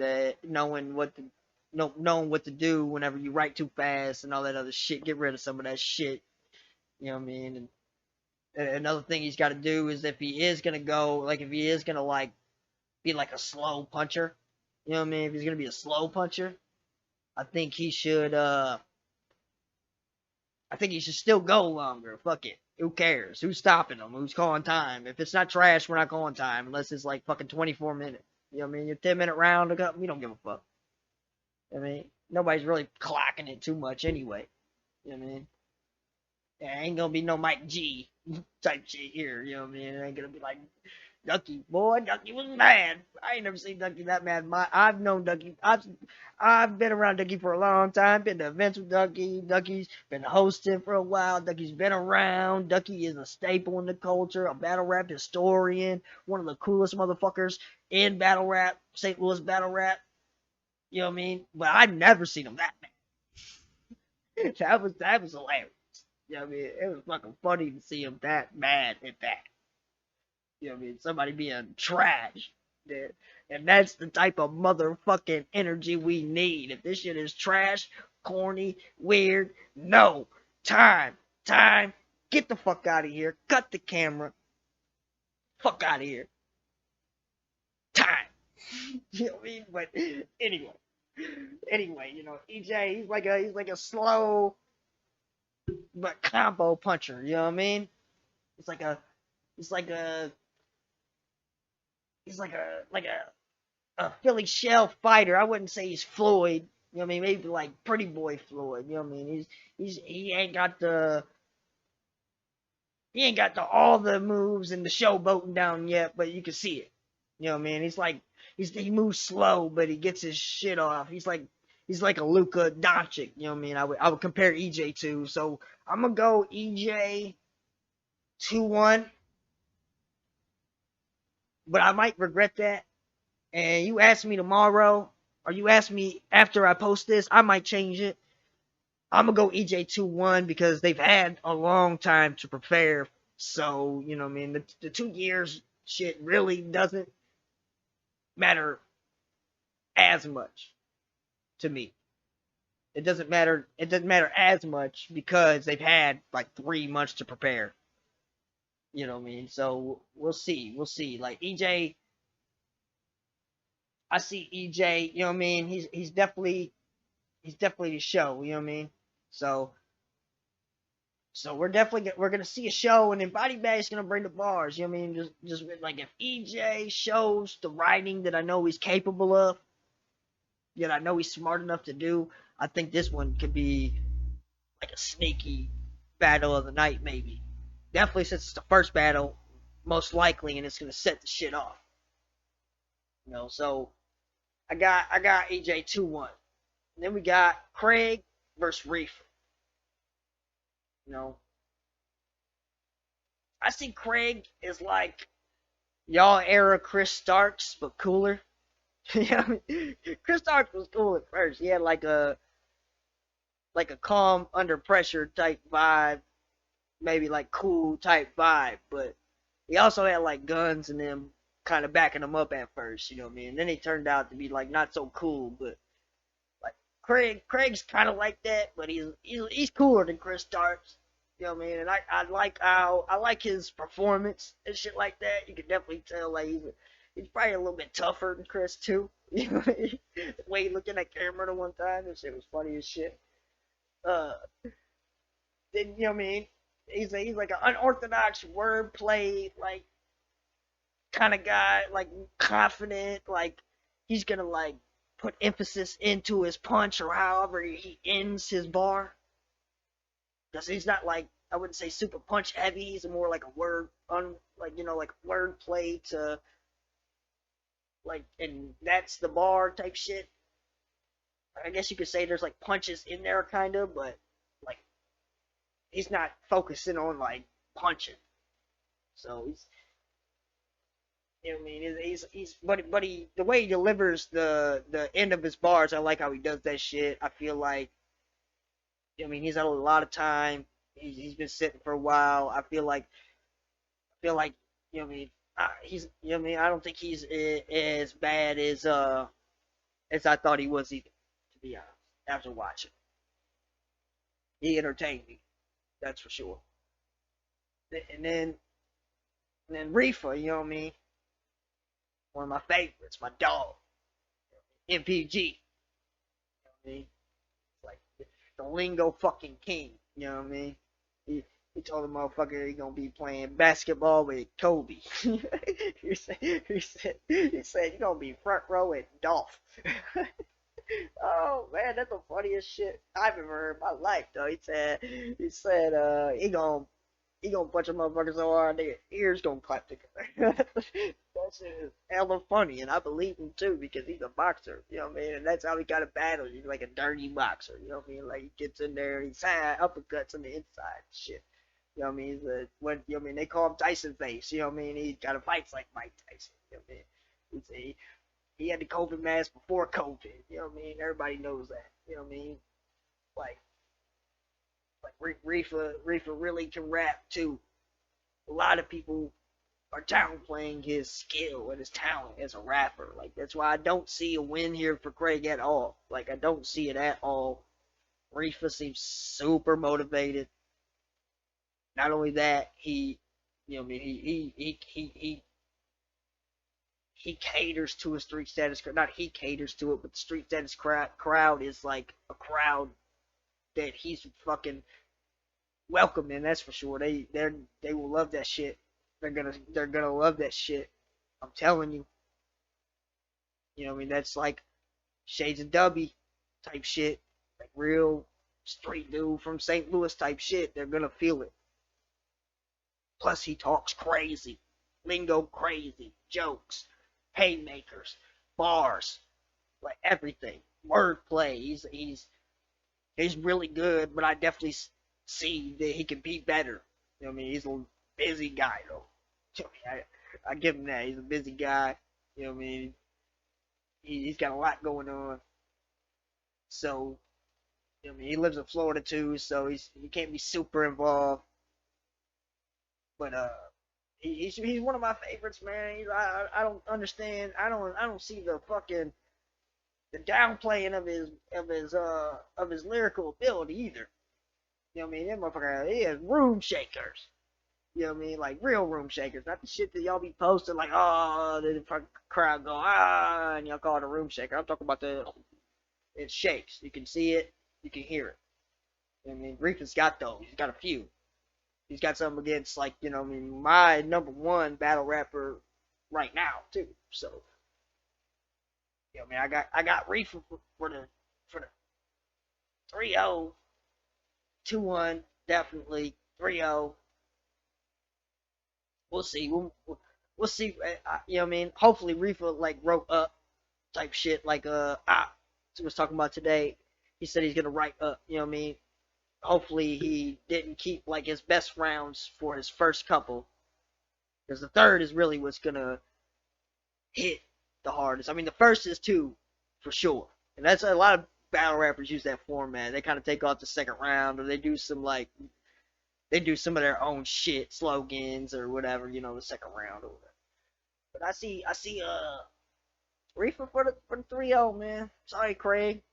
what to do whenever you write too fast and all that other shit. Get rid of some of that shit. You know what I mean? And another thing he's got to do is if he is gonna like be like a slow puncher, you know what I mean? If he's gonna be a slow puncher, I think he should still go longer. Fuck it. Who cares? Who's stopping him? Who's calling time? If it's not trash, we're not calling time unless it's like fucking 24 minutes. You know what I mean? Your 10-minute round, we don't give a fuck. I mean, nobody's really clocking it too much anyway. You know what I mean? There ain't gonna be no Mike G type shit here. You know what I mean? It ain't gonna be like Ducky, boy. Ducky was mad. I ain't never seen Ducky that mad. I've known Ducky. I've been around Ducky for a long time. Been to events with Ducky. Ducky's been hosting for a while. Ducky's been around. Ducky is a staple in the culture. A battle rap historian. One of the coolest motherfuckers in battle rap. St. Louis battle rap. You know what I mean? But I've never seen him that mad. that was hilarious. You know what I mean? It was fucking funny to see him that mad at that. You know what I mean? Somebody being trash. Dude. And that's the type of motherfucking energy we need. If this shit is trash, corny, weird, no. Time. Get the fuck out of here. Cut the camera. Fuck out of here. Time. You know what I mean? But anyway, you know, EJ, he's like a slow but combo puncher. You know what I mean? He's like a Philly shell fighter. I wouldn't say he's Floyd. You know what I mean? Maybe like Pretty Boy Floyd. You know what I mean? He ain't got the all the moves and the showboating down yet, but you can see it. You know what I mean? He moves slow, but he gets his shit off. He's like a Luka Doncic. You know what I mean? I would compare EJ to. So I'm gonna go EJ 2-1. But I might regret that. And you ask me tomorrow, or you ask me after I post this, I might change it. I'm going to go EJ 2-1 because they've had a long time to prepare. So, you know what I mean? The 2 years shit really doesn't matter as much to me. It doesn't matter as much because they've had like 3 months to prepare. You know what I mean? So we'll see. Like EJ, I see EJ. You know what I mean? He's definitely the show. You know what I mean? So we're gonna see a show, and then Bodybag's gonna bring the bars. You know what I mean? Just like if EJ shows the writing that I know he's capable of, that I know he's smart enough to do, I think this one could be like a sneaky battle of the night, maybe. Definitely since it's the first battle, most likely, and it's gonna set the shit off. You know, so I got EJ 2-1. And then we got Craig versus Wreafa. You know, I see Craig as like y'all era Chris Starks, but cooler. You know what I mean? Chris Starks was cool at first. He had like a calm under pressure type vibe, maybe like cool type vibe, but he also had like guns and them kind of backing him up at first, you know what I mean? And then he turned out to be like not so cool, but like Craig's kind of like that, but he's cooler than Chris Starks. You know what I mean? And I like his performance and shit like that. You can definitely tell like he's probably a little bit tougher than Chris too. You know what I mean? The way he looked in that camera the one time, that shit was funny as shit. Uh, then you know what I mean? He's like an unorthodox wordplay like kind of guy, like confident, like he's gonna like put emphasis into his punch or however he ends his bar. Because he's not like I wouldn't say super punch heavy. He's more like a like word play to like, and that's the bar type shit. I guess you could say there's like punches in there kind of, but like he's not focusing on like punching. So he's, you know what I mean? But the way he delivers the end of his bars, I like how he does that shit. I feel like, you know what I mean, he's had a lot of time. He's been sitting for a while. I feel like, you know what I mean? He's, you know what I mean? I don't think he's as bad as I thought he was either, to be honest. After watching, he entertained me. That's for sure. And then Wreafa, you know what I mean? One of my favorites, my dog. MPG. You know what I mean? Like the lingo fucking king. You know what I mean? He told the motherfucker he gonna be playing basketball with Kobe. he said you gonna be front row at Dolph. Oh man, that's the funniest shit I've ever heard in my life though. He said he gonna punch a motherfucker so hard their ears gonna clap together. That shit is hella funny, and I believe him too because he's a boxer. You know what I mean? And that's how he got a battle. He's like a dirty boxer. You know what I mean? Like he gets in there, he's uppercuts on the inside, shit. You know what I mean? You know what I mean? They call him Tyson Face. You know what I mean? He kind of fights like Mike Tyson. You know what I mean? He had the COVID mask before COVID. You know what I mean? Everybody knows that. You know what I mean? Like Wreafa really can rap too. A lot of people are downplaying his skill and his talent as a rapper. Like that's why I don't see a win here for Craig at all. Like I don't see it at all. Wreafa seems super motivated. Not only that, he, you know what I mean, he caters to a street status crowd. Not he caters to it, but the street status crowd is like a crowd that he's fucking welcoming. That's for sure. They will love that shit. They're gonna love that shit. I'm telling you. You know what I mean? That's like Shades of Dubby type shit. Like real street dude from St. Louis type shit. They're gonna feel it. Plus he talks crazy. Lingo crazy. Jokes. Haymakers. Bars. Like everything. Wordplay. He's really good, but I definitely see that he can be better. You know what I mean? He's a busy guy though. I give him that. He's a busy guy. You know what I mean? He's got a lot going on. So, you know what I mean? He lives in Florida too, so he can't be super involved. But he's one of my favorites, man. I don't understand. I don't see the fucking the downplaying of his lyrical ability either. You know what I mean? That motherfucker, he has room shakers. You know what I mean? Like real room shakers, not the shit that y'all be posting like, oh, the fucking crowd go and y'all call it a room shaker. I'm talking about it shakes. You can see it, you can hear it. You know what I mean? Wreafa's got those. He's got a few. He's got something against like, you know what I mean, my number one battle rapper right now too. So, you know what I mean? I got Wreafa for the 3-0, 2-1, definitely 3-0. We'll see. We'll see. You know what I mean? Hopefully Wreafa like wrote up type shit like was talking about today. He said he's gonna write up. You know what I mean? hopefully he didn't keep like his best rounds for his first couple, because the third is really what's gonna hit the hardest. I mean, the first is two for sure, and that's a lot of battle rappers use that format. They kind of take off the second round, or they do some of their own shit, slogans or whatever, the second round or whatever. But I see Wreafa for the 3-0, man. Sorry, Craig.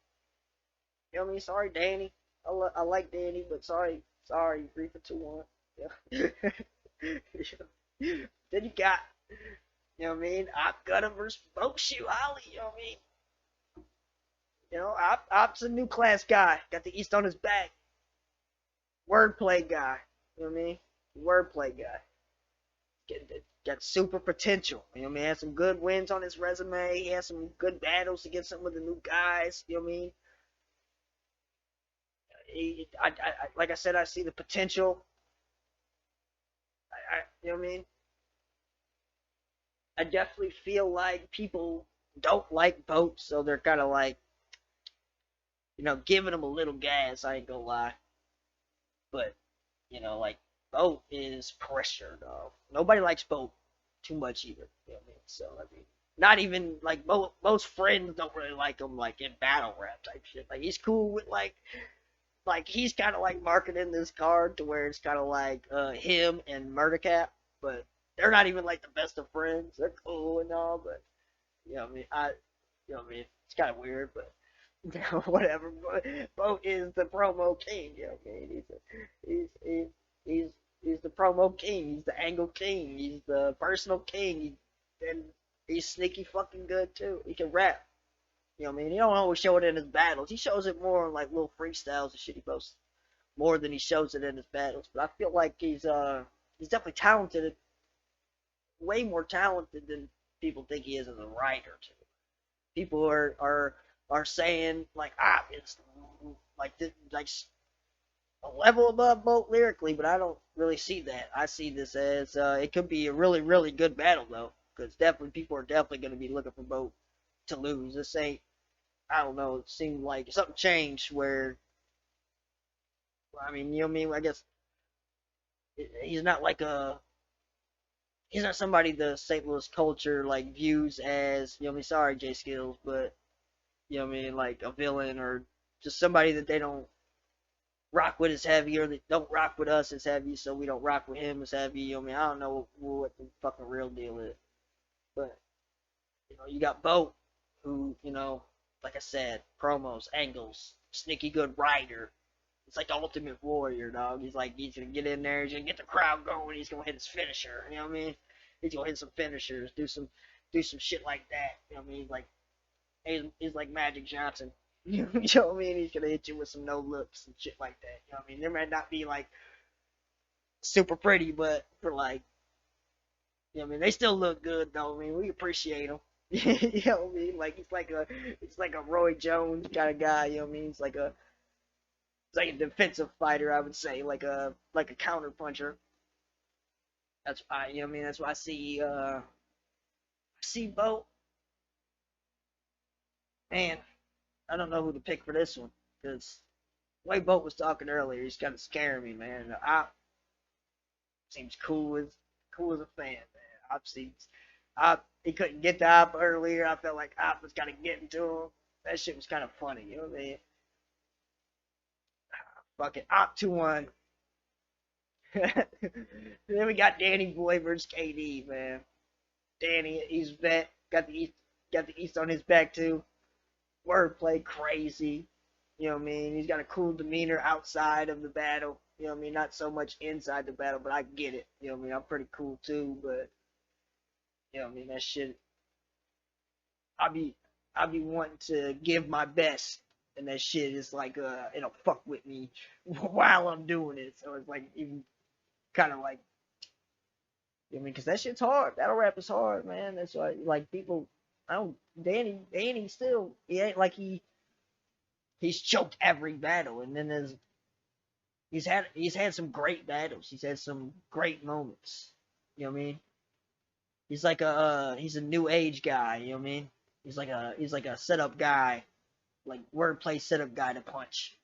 You know what I mean? Sorry, Danny. I like Danny, but sorry, Wreafa 2-1. Yeah. Then you got, what I mean? Gutta versus Boatshoe Holly, you know what I mean? Op's a new class guy. Got the East on his back. Wordplay guy. You know what I mean? Wordplay guy. Got super potential. You know what I mean? Has some good wins on his resume. He has some good battles against some of the new guys. You know what I mean? Like I said, I see the potential. You know what I mean? I definitely feel like people don't like Boat, so they're kind of like, giving him a little gas. I ain't gonna lie. But, like, Boat is pressure, dog. Nobody likes Boat too much either. You know what I mean? So, I mean, not even, like, most friends don't really like him, like, in battle rap type shit. Like, he's cool with, like he's kind of, like, marketing this card to where it's kind of like him and Murdercat. But they're not even, like, the best of friends. They're cool and all, but, you know what I mean? It's kind of weird, but. Whatever. Boat is the promo king. You know what I mean? He's the promo king. He's the angle king. He's the personal king. And he's sneaky fucking good too. He can rap. You know what I mean? He don't always show it in his battles. He shows it more in like little freestyles and shit he posts more than he shows it in his battles. But I feel like he's definitely talented. Way more talented than people think he is as a writer too. People are saying like it's like a level above Boat lyrically, but I don't really see that. I see this as it could be a really, really good battle though, because people are definitely going to be looking for Boat to lose. This ain't, I don't know, it seemed like something changed where, I mean, you know what I mean? I guess he's not somebody the St. Louis culture like views as, you know what I mean? Sorry, J Skills, but you know what I mean, like a villain or just somebody that they don't rock with as heavy, or they don't rock with us as heavy, so we don't rock with him as heavy. You know what I mean? I don't know what the fucking real deal is. But, you got Boat, who, like I said, promos, angles, sneaky good writer. It's like the ultimate warrior, dog. He's going to get in there, he's going to get the crowd going, he's going to hit his finisher, you know what I mean? He's going to hit some finishers, do some shit like that, you know what I mean? Like, he's like Magic Johnson. You know what I mean? He's gonna hit you with some no looks and shit like that. You know what I mean? They might not be like super pretty, but for like, you know what I mean? They still look good though. I mean, we appreciate them. You know what I mean? Like it's like a Roy Jones kind of guy. You know what I mean? It's like a defensive fighter, I would say, like a counter puncher. That's why, you know what I mean? That's why I see Boat. Man, I don't know who to pick for this one, because the way Boat was talking earlier, he's kind of scaring me, man. The Op seems cool as a fan, man. He couldn't get the Op earlier. I felt like Op was kind of getting to him. That shit was kind of funny, you know what I mean? Fucking Op 2-1. Then we got Danny Boy versus KD, man. Danny, he's vet, got the East on his back too. Wordplay crazy. You know what I mean? He's got a cool demeanor outside of the battle. You know what I mean? Not so much inside the battle, but I get it. You know what I mean? I'm pretty cool too, but you know what I mean? That shit, I'll be wanting to give my best, and that shit is like it'll fuck with me while I'm doing it. So it's like even kind of like, you know what I mean? Because that shit's hard. Battle rap is hard, man. That's why like people. Danny still, he ain't like he's choked every battle, and then he's had some great battles. He's had some great moments. You know what I mean? He's like he's a new age guy. You know what I mean? He's like a setup guy, like wordplay setup guy to punch.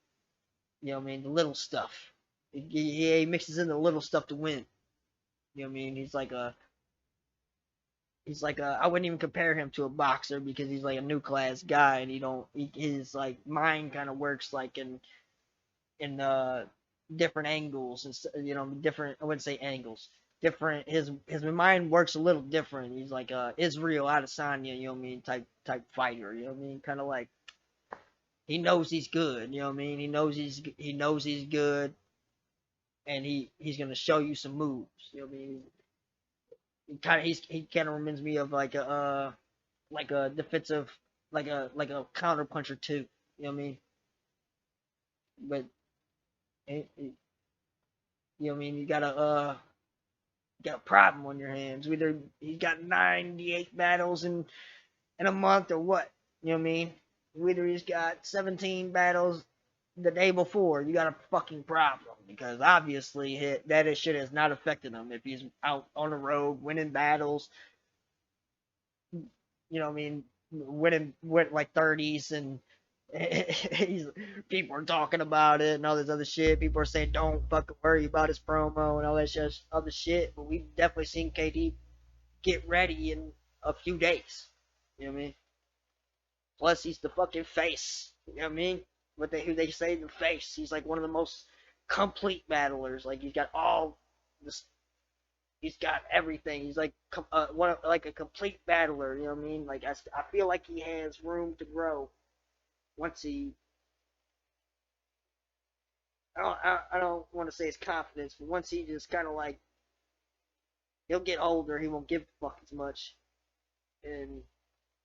You know what I mean? The little stuff. He mixes in the little stuff to win. You know what I mean? He's like a I wouldn't even compare him to a boxer because he's like a new class guy and his like mind kind of works like in different angles and different. I wouldn't say angles. Different. His mind works a little different. He's like Israel Adesanya, you know what I mean, type fighter. You know what I mean, kind of like he knows he's good. You know what I mean. He knows he's good, and he's gonna show you some moves. You know what I mean. He kind of reminds me of like a defensive like a counter puncher too. You know what I mean. But you know what I mean. You got a problem on your hands. Either he's got 98 battles in a month or what. You know what I mean? Either he's got 17 battles the day before. You got a fucking problem because obviously that shit has not affected him. If he's out on the road winning battles, you know what I mean, winning like 30s and people are talking about it and all this other shit. People are saying don't fucking worry about his promo and all that other shit. But we've definitely seen KD get ready in a few days. You know what I mean? Plus he's the fucking face. You know what I mean? Who they say the face. He's like one of the most complete battlers. Like he's got all this. He's got everything. He's like like a complete battler. You know what I mean? Like I feel like he has room to grow once he. I don't want to say his confidence, but once he just kind of like he'll get older, he won't give a fuck as much, and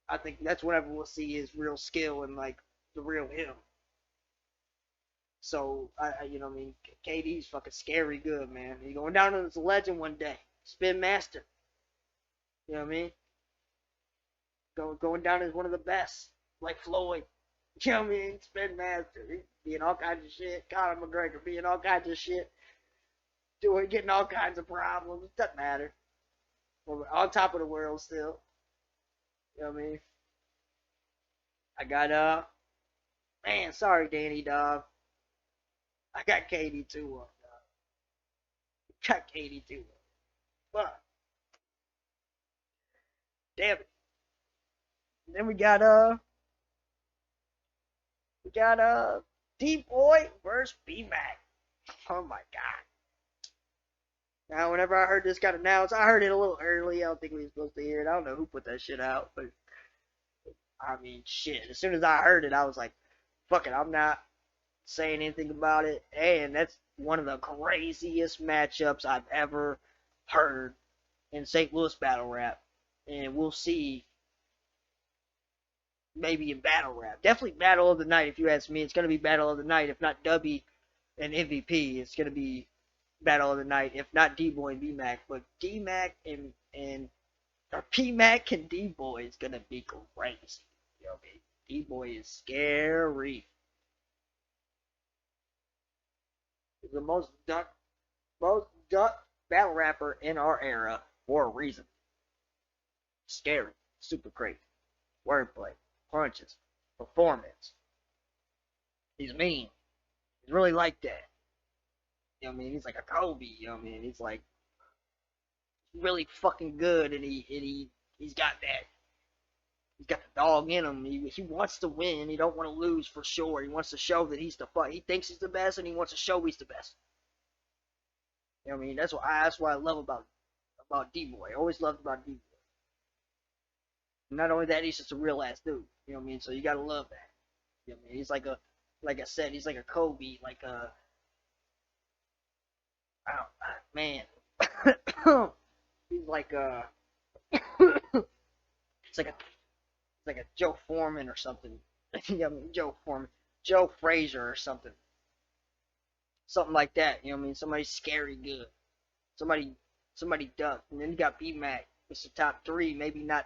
I think that's whenever we'll see his real skill and like the real him. So you know what I mean, KD's fucking scary good, man. He's going down as a legend one day, Spin Master. You know what I mean? Going down as one of the best, like Floyd. You know what I mean? Spin Master, he being all kinds of shit. Conor McGregor being all kinds of shit, getting all kinds of problems. Doesn't matter. We're on top of the world still. You know what I mean? I got man, sorry Danny dog. I got KD too up, dog. Got KD too up. But damn it. And then we got D-Boy versus B-Mac. Oh my god. Now, whenever I heard this got announced, I heard it a little early. I don't think we were supposed to hear it. I don't know who put that shit out, but I mean, shit. As soon as I heard it, I was like, fuck it, I'm not saying anything about it. And that's one of the craziest matchups I've ever heard in St. Louis battle rap. And we'll see maybe in battle rap. Definitely battle of the night, if you ask me. It's going to be battle of the night. If not Dubby and MVP, it's going to be battle of the night. If not D-Boy and B-Mac. But D-Mac or P-Mac and D-Boy is going to be crazy. You know what I mean? D-Boy is scary. He's the most duck battle rapper in our era for a reason. Scary. Super crazy. Wordplay. Punches. Performance. He's mean. He's really like that. You know what I mean? He's like a Kobe. You know what I mean? He's like really fucking good, and he's got that. He's got the dog in him. He wants to win. He don't want to lose for sure. He wants to show that he's the fuck. He thinks he's the best, and he wants to show he's the best. You know what I mean? That's what I love about D-Boy. I always loved about D-Boy. Not only that, he's just a real ass dude. You know what I mean? So you gotta love that. You know what I mean? He's like I said, he's like a Kobe, like a, man. He's like a, it's like a Joe Foreman or something. You know what I mean? Joe Foreman, Joe Frazier or something like that. You know what I mean? Somebody scary good, somebody duck, and then you got B-Mac. It's the top three, maybe not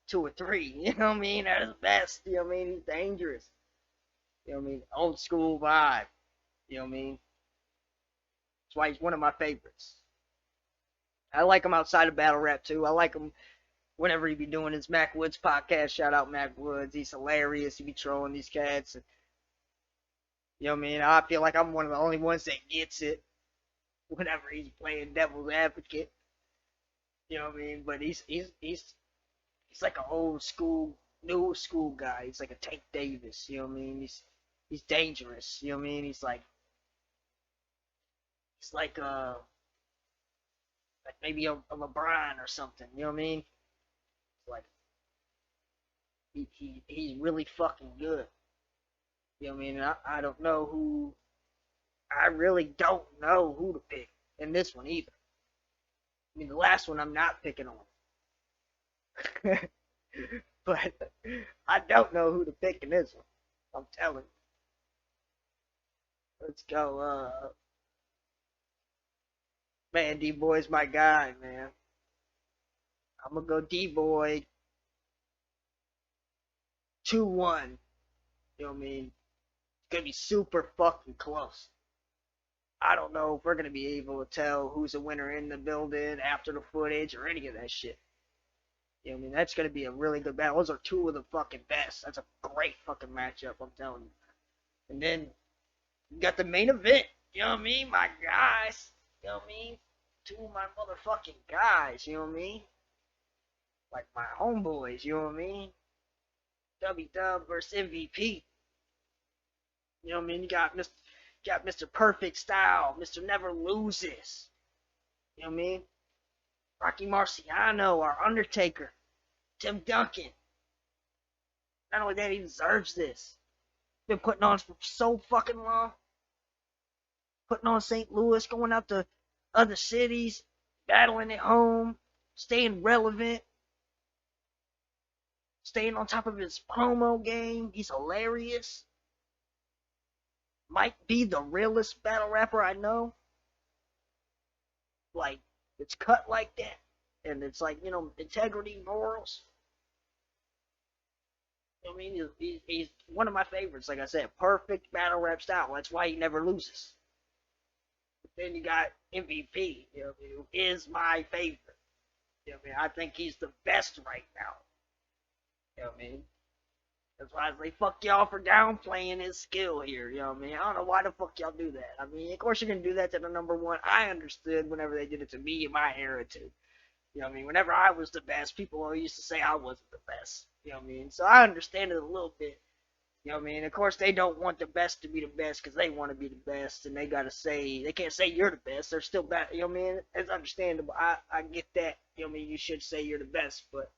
2 or 3. You know what I mean? They're the best. You know what I mean? He's dangerous. You know what I mean? Old school vibe. You know what I mean? That's why he's one of my favorites. I like him outside of battle rap too. I like him whenever he be doing his Mac Woods podcast. Shout out Mac Woods. He's hilarious. He be trolling these cats. And, You know what I mean? I feel like I'm one of the only ones that gets it whenever he's playing devil's advocate. You know what I mean? But he's like an old school, new school guy. He's like a Tank Davis. You know what I mean? He's dangerous. You know what I mean? He's like maybe a LeBron or something. You know what I mean? Like he's really fucking good. You know what I mean? And I don't know who. I really don't know who to pick in this one either. I mean, the last one I'm not picking on. But I don't know who to pick in this one. I'm telling you. Let's go. Man, D-Boy's my guy, man. I'm gonna go D-Boy 2-1. You know what I mean? It's gonna be super fucking close. I don't know if we're gonna be able to tell who's a winner in the building after the footage or any of that shit. You know what I mean? That's gonna be a really good battle. Those are two of the fucking best. That's a great fucking matchup, I'm telling you. And then you got the main event. You know what I mean? My guys. You know what I mean? Two of my motherfucking guys. You know what I mean? Like my homeboys. You know what I mean? Dubb versus MVP. You know what I mean? You got Mr. Perfect Style, Mr. Never Loses. You know what I mean? Rocky Marciano, our Undertaker, Tim Duncan. Not only that, he deserves this. Been putting on for so fucking long. Putting on St. Louis, going out to other cities, battling at home, staying relevant, staying on top of his promo game. He's hilarious. Might be the realest battle rapper I know. Like, it's cut like that. And it's like, you know, integrity, morals. I mean, he's one of my favorites. Like I said, perfect battle rap style. That's why he never loses. But then you got MVP, you know, who is my favorite. You know what I mean? I think he's the best right now. You know what I mean? That's why I say fuck y'all for downplaying his skill here. You know what I mean? I don't know why the fuck y'all do that. I mean, of course you're gonna do that to the number one. I understood whenever they did it to me in my era too. You know what I mean? Whenever I was the best, people used to say I wasn't the best. You know what I mean? So I understand it a little bit. You know what I mean? Of course they don't want the best to be the best because they want to be the best, and they gotta say they can't say you're the best. They're still bad. You know what I mean? It's understandable. I get that. You know what I mean? You should say you're the best, but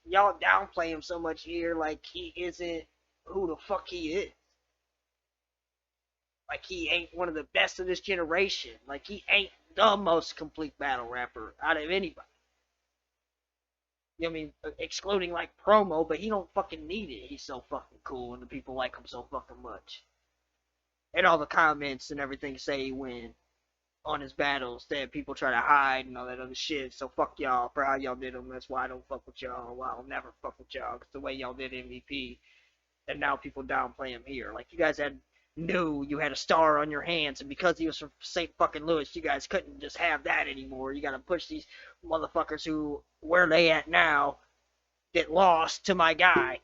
y'all downplay him so much here, like he isn't who the fuck he is. Like he ain't one of the best of this generation. Like he ain't the most complete battle rapper out of anybody. You know what I mean? Excluding like promo, but he don't fucking need it. He's so fucking cool and the people like him so fucking much. And all the comments and everything say when on his battles that people try to hide and all that other shit. So fuck y'all for how y'all did them. That's why I don't fuck with y'all. Why I'll never fuck with y'all. Because the way y'all did MVP. And now people downplay him here. Like you guys knew you had a star on your hands. And because he was from St. fucking Louis, you guys couldn't just have that anymore. You gotta push these motherfuckers who, where they at now, get lost to my guy.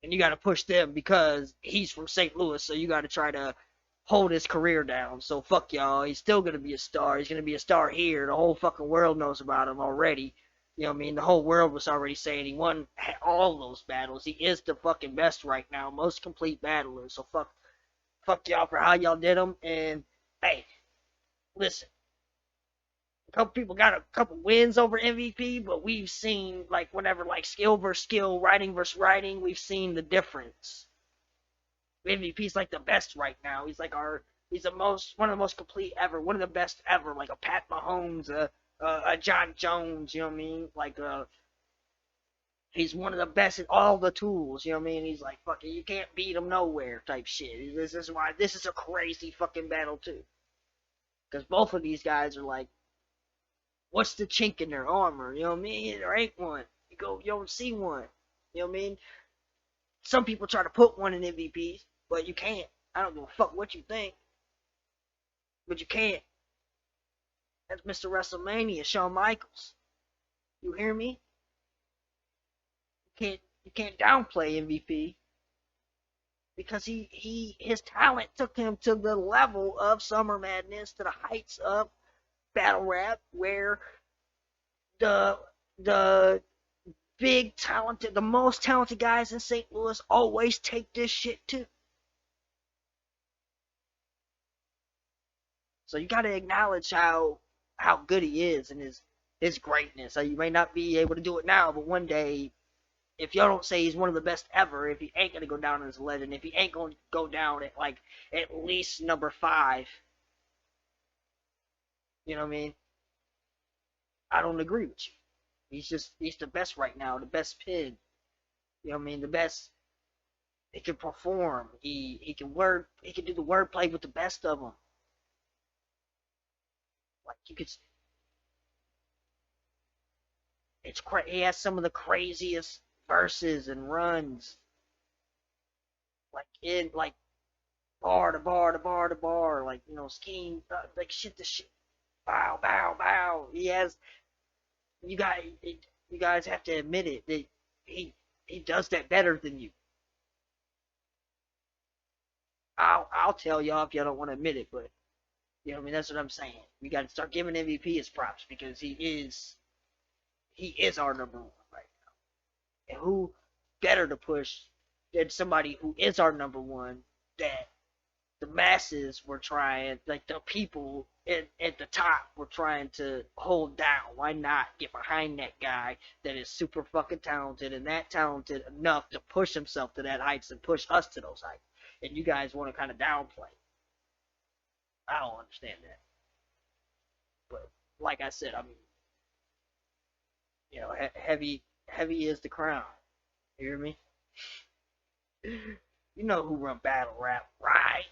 And you gotta push them because he's from St. Louis. So you gotta try to hold his career down. So fuck y'all. He's still gonna be a star. He's gonna be a star here. The whole fucking world knows about him already. You know what I mean? The whole world was already saying he won all those battles. He is the fucking best right now. Most complete battler. So fuck y'all for how y'all did him. And hey, listen. A couple people got a couple wins over MVP, but we've seen like whenever like skill versus skill, writing versus writing, we've seen the difference. MVP's like the best right now. He's like he's one of the most complete ever, one of the best ever, like a Pat Mahomes, a John Jones, you know what I mean? Like he's one of the best at all the tools, you know what I mean? He's like fucking you can't beat him nowhere type shit. This is why this is a crazy fucking battle too. Because both of these guys are like, what's the chink in their armor? You know what I mean? There ain't one. You don't see one. You know what I mean? Some people try to put one in MVPs, but you can't. I don't give a fuck what you think. But you can't. That's Mr. WrestleMania, Shawn Michaels. You hear me? You can't downplay MVP. because his talent took him to the level of Summer Madness, to the heights of battle rap, where the big talented, the most talented guys in St. Louis always take this shit too. So you got to acknowledge how good he is and his greatness. So you may not be able to do it now, but one day, if y'all don't say he's one of the best ever, if he ain't gonna go down as a legend, if he ain't gonna go down at like at least number 5, you know what I mean? I don't agree with you. He's the best right now, the best pin. You know what I mean? The best. He can perform. He can do the wordplay with the best of them. Like you could. He has some of the craziest verses and runs. Like bar to bar to bar to bar, like scheme, like shit to shit. Bow bow bow. He has. You guys have to admit it that he does that better than you. I'll tell y'all if y'all don't want to admit it, but you know what I mean. That's what I'm saying. We got to start giving MVP his props because he is our number 1 right now. And who better to push than somebody who is our number 1 that the masses were trying, like the people at the top were trying to hold down. Why not get behind that guy that is super fucking talented and that talented enough to push himself to that heights and push us to those heights? And you guys want to kind of downplay. I don't understand that. But like I said, I mean, heavy is the crown. You hear me? You know who run battle rap, right?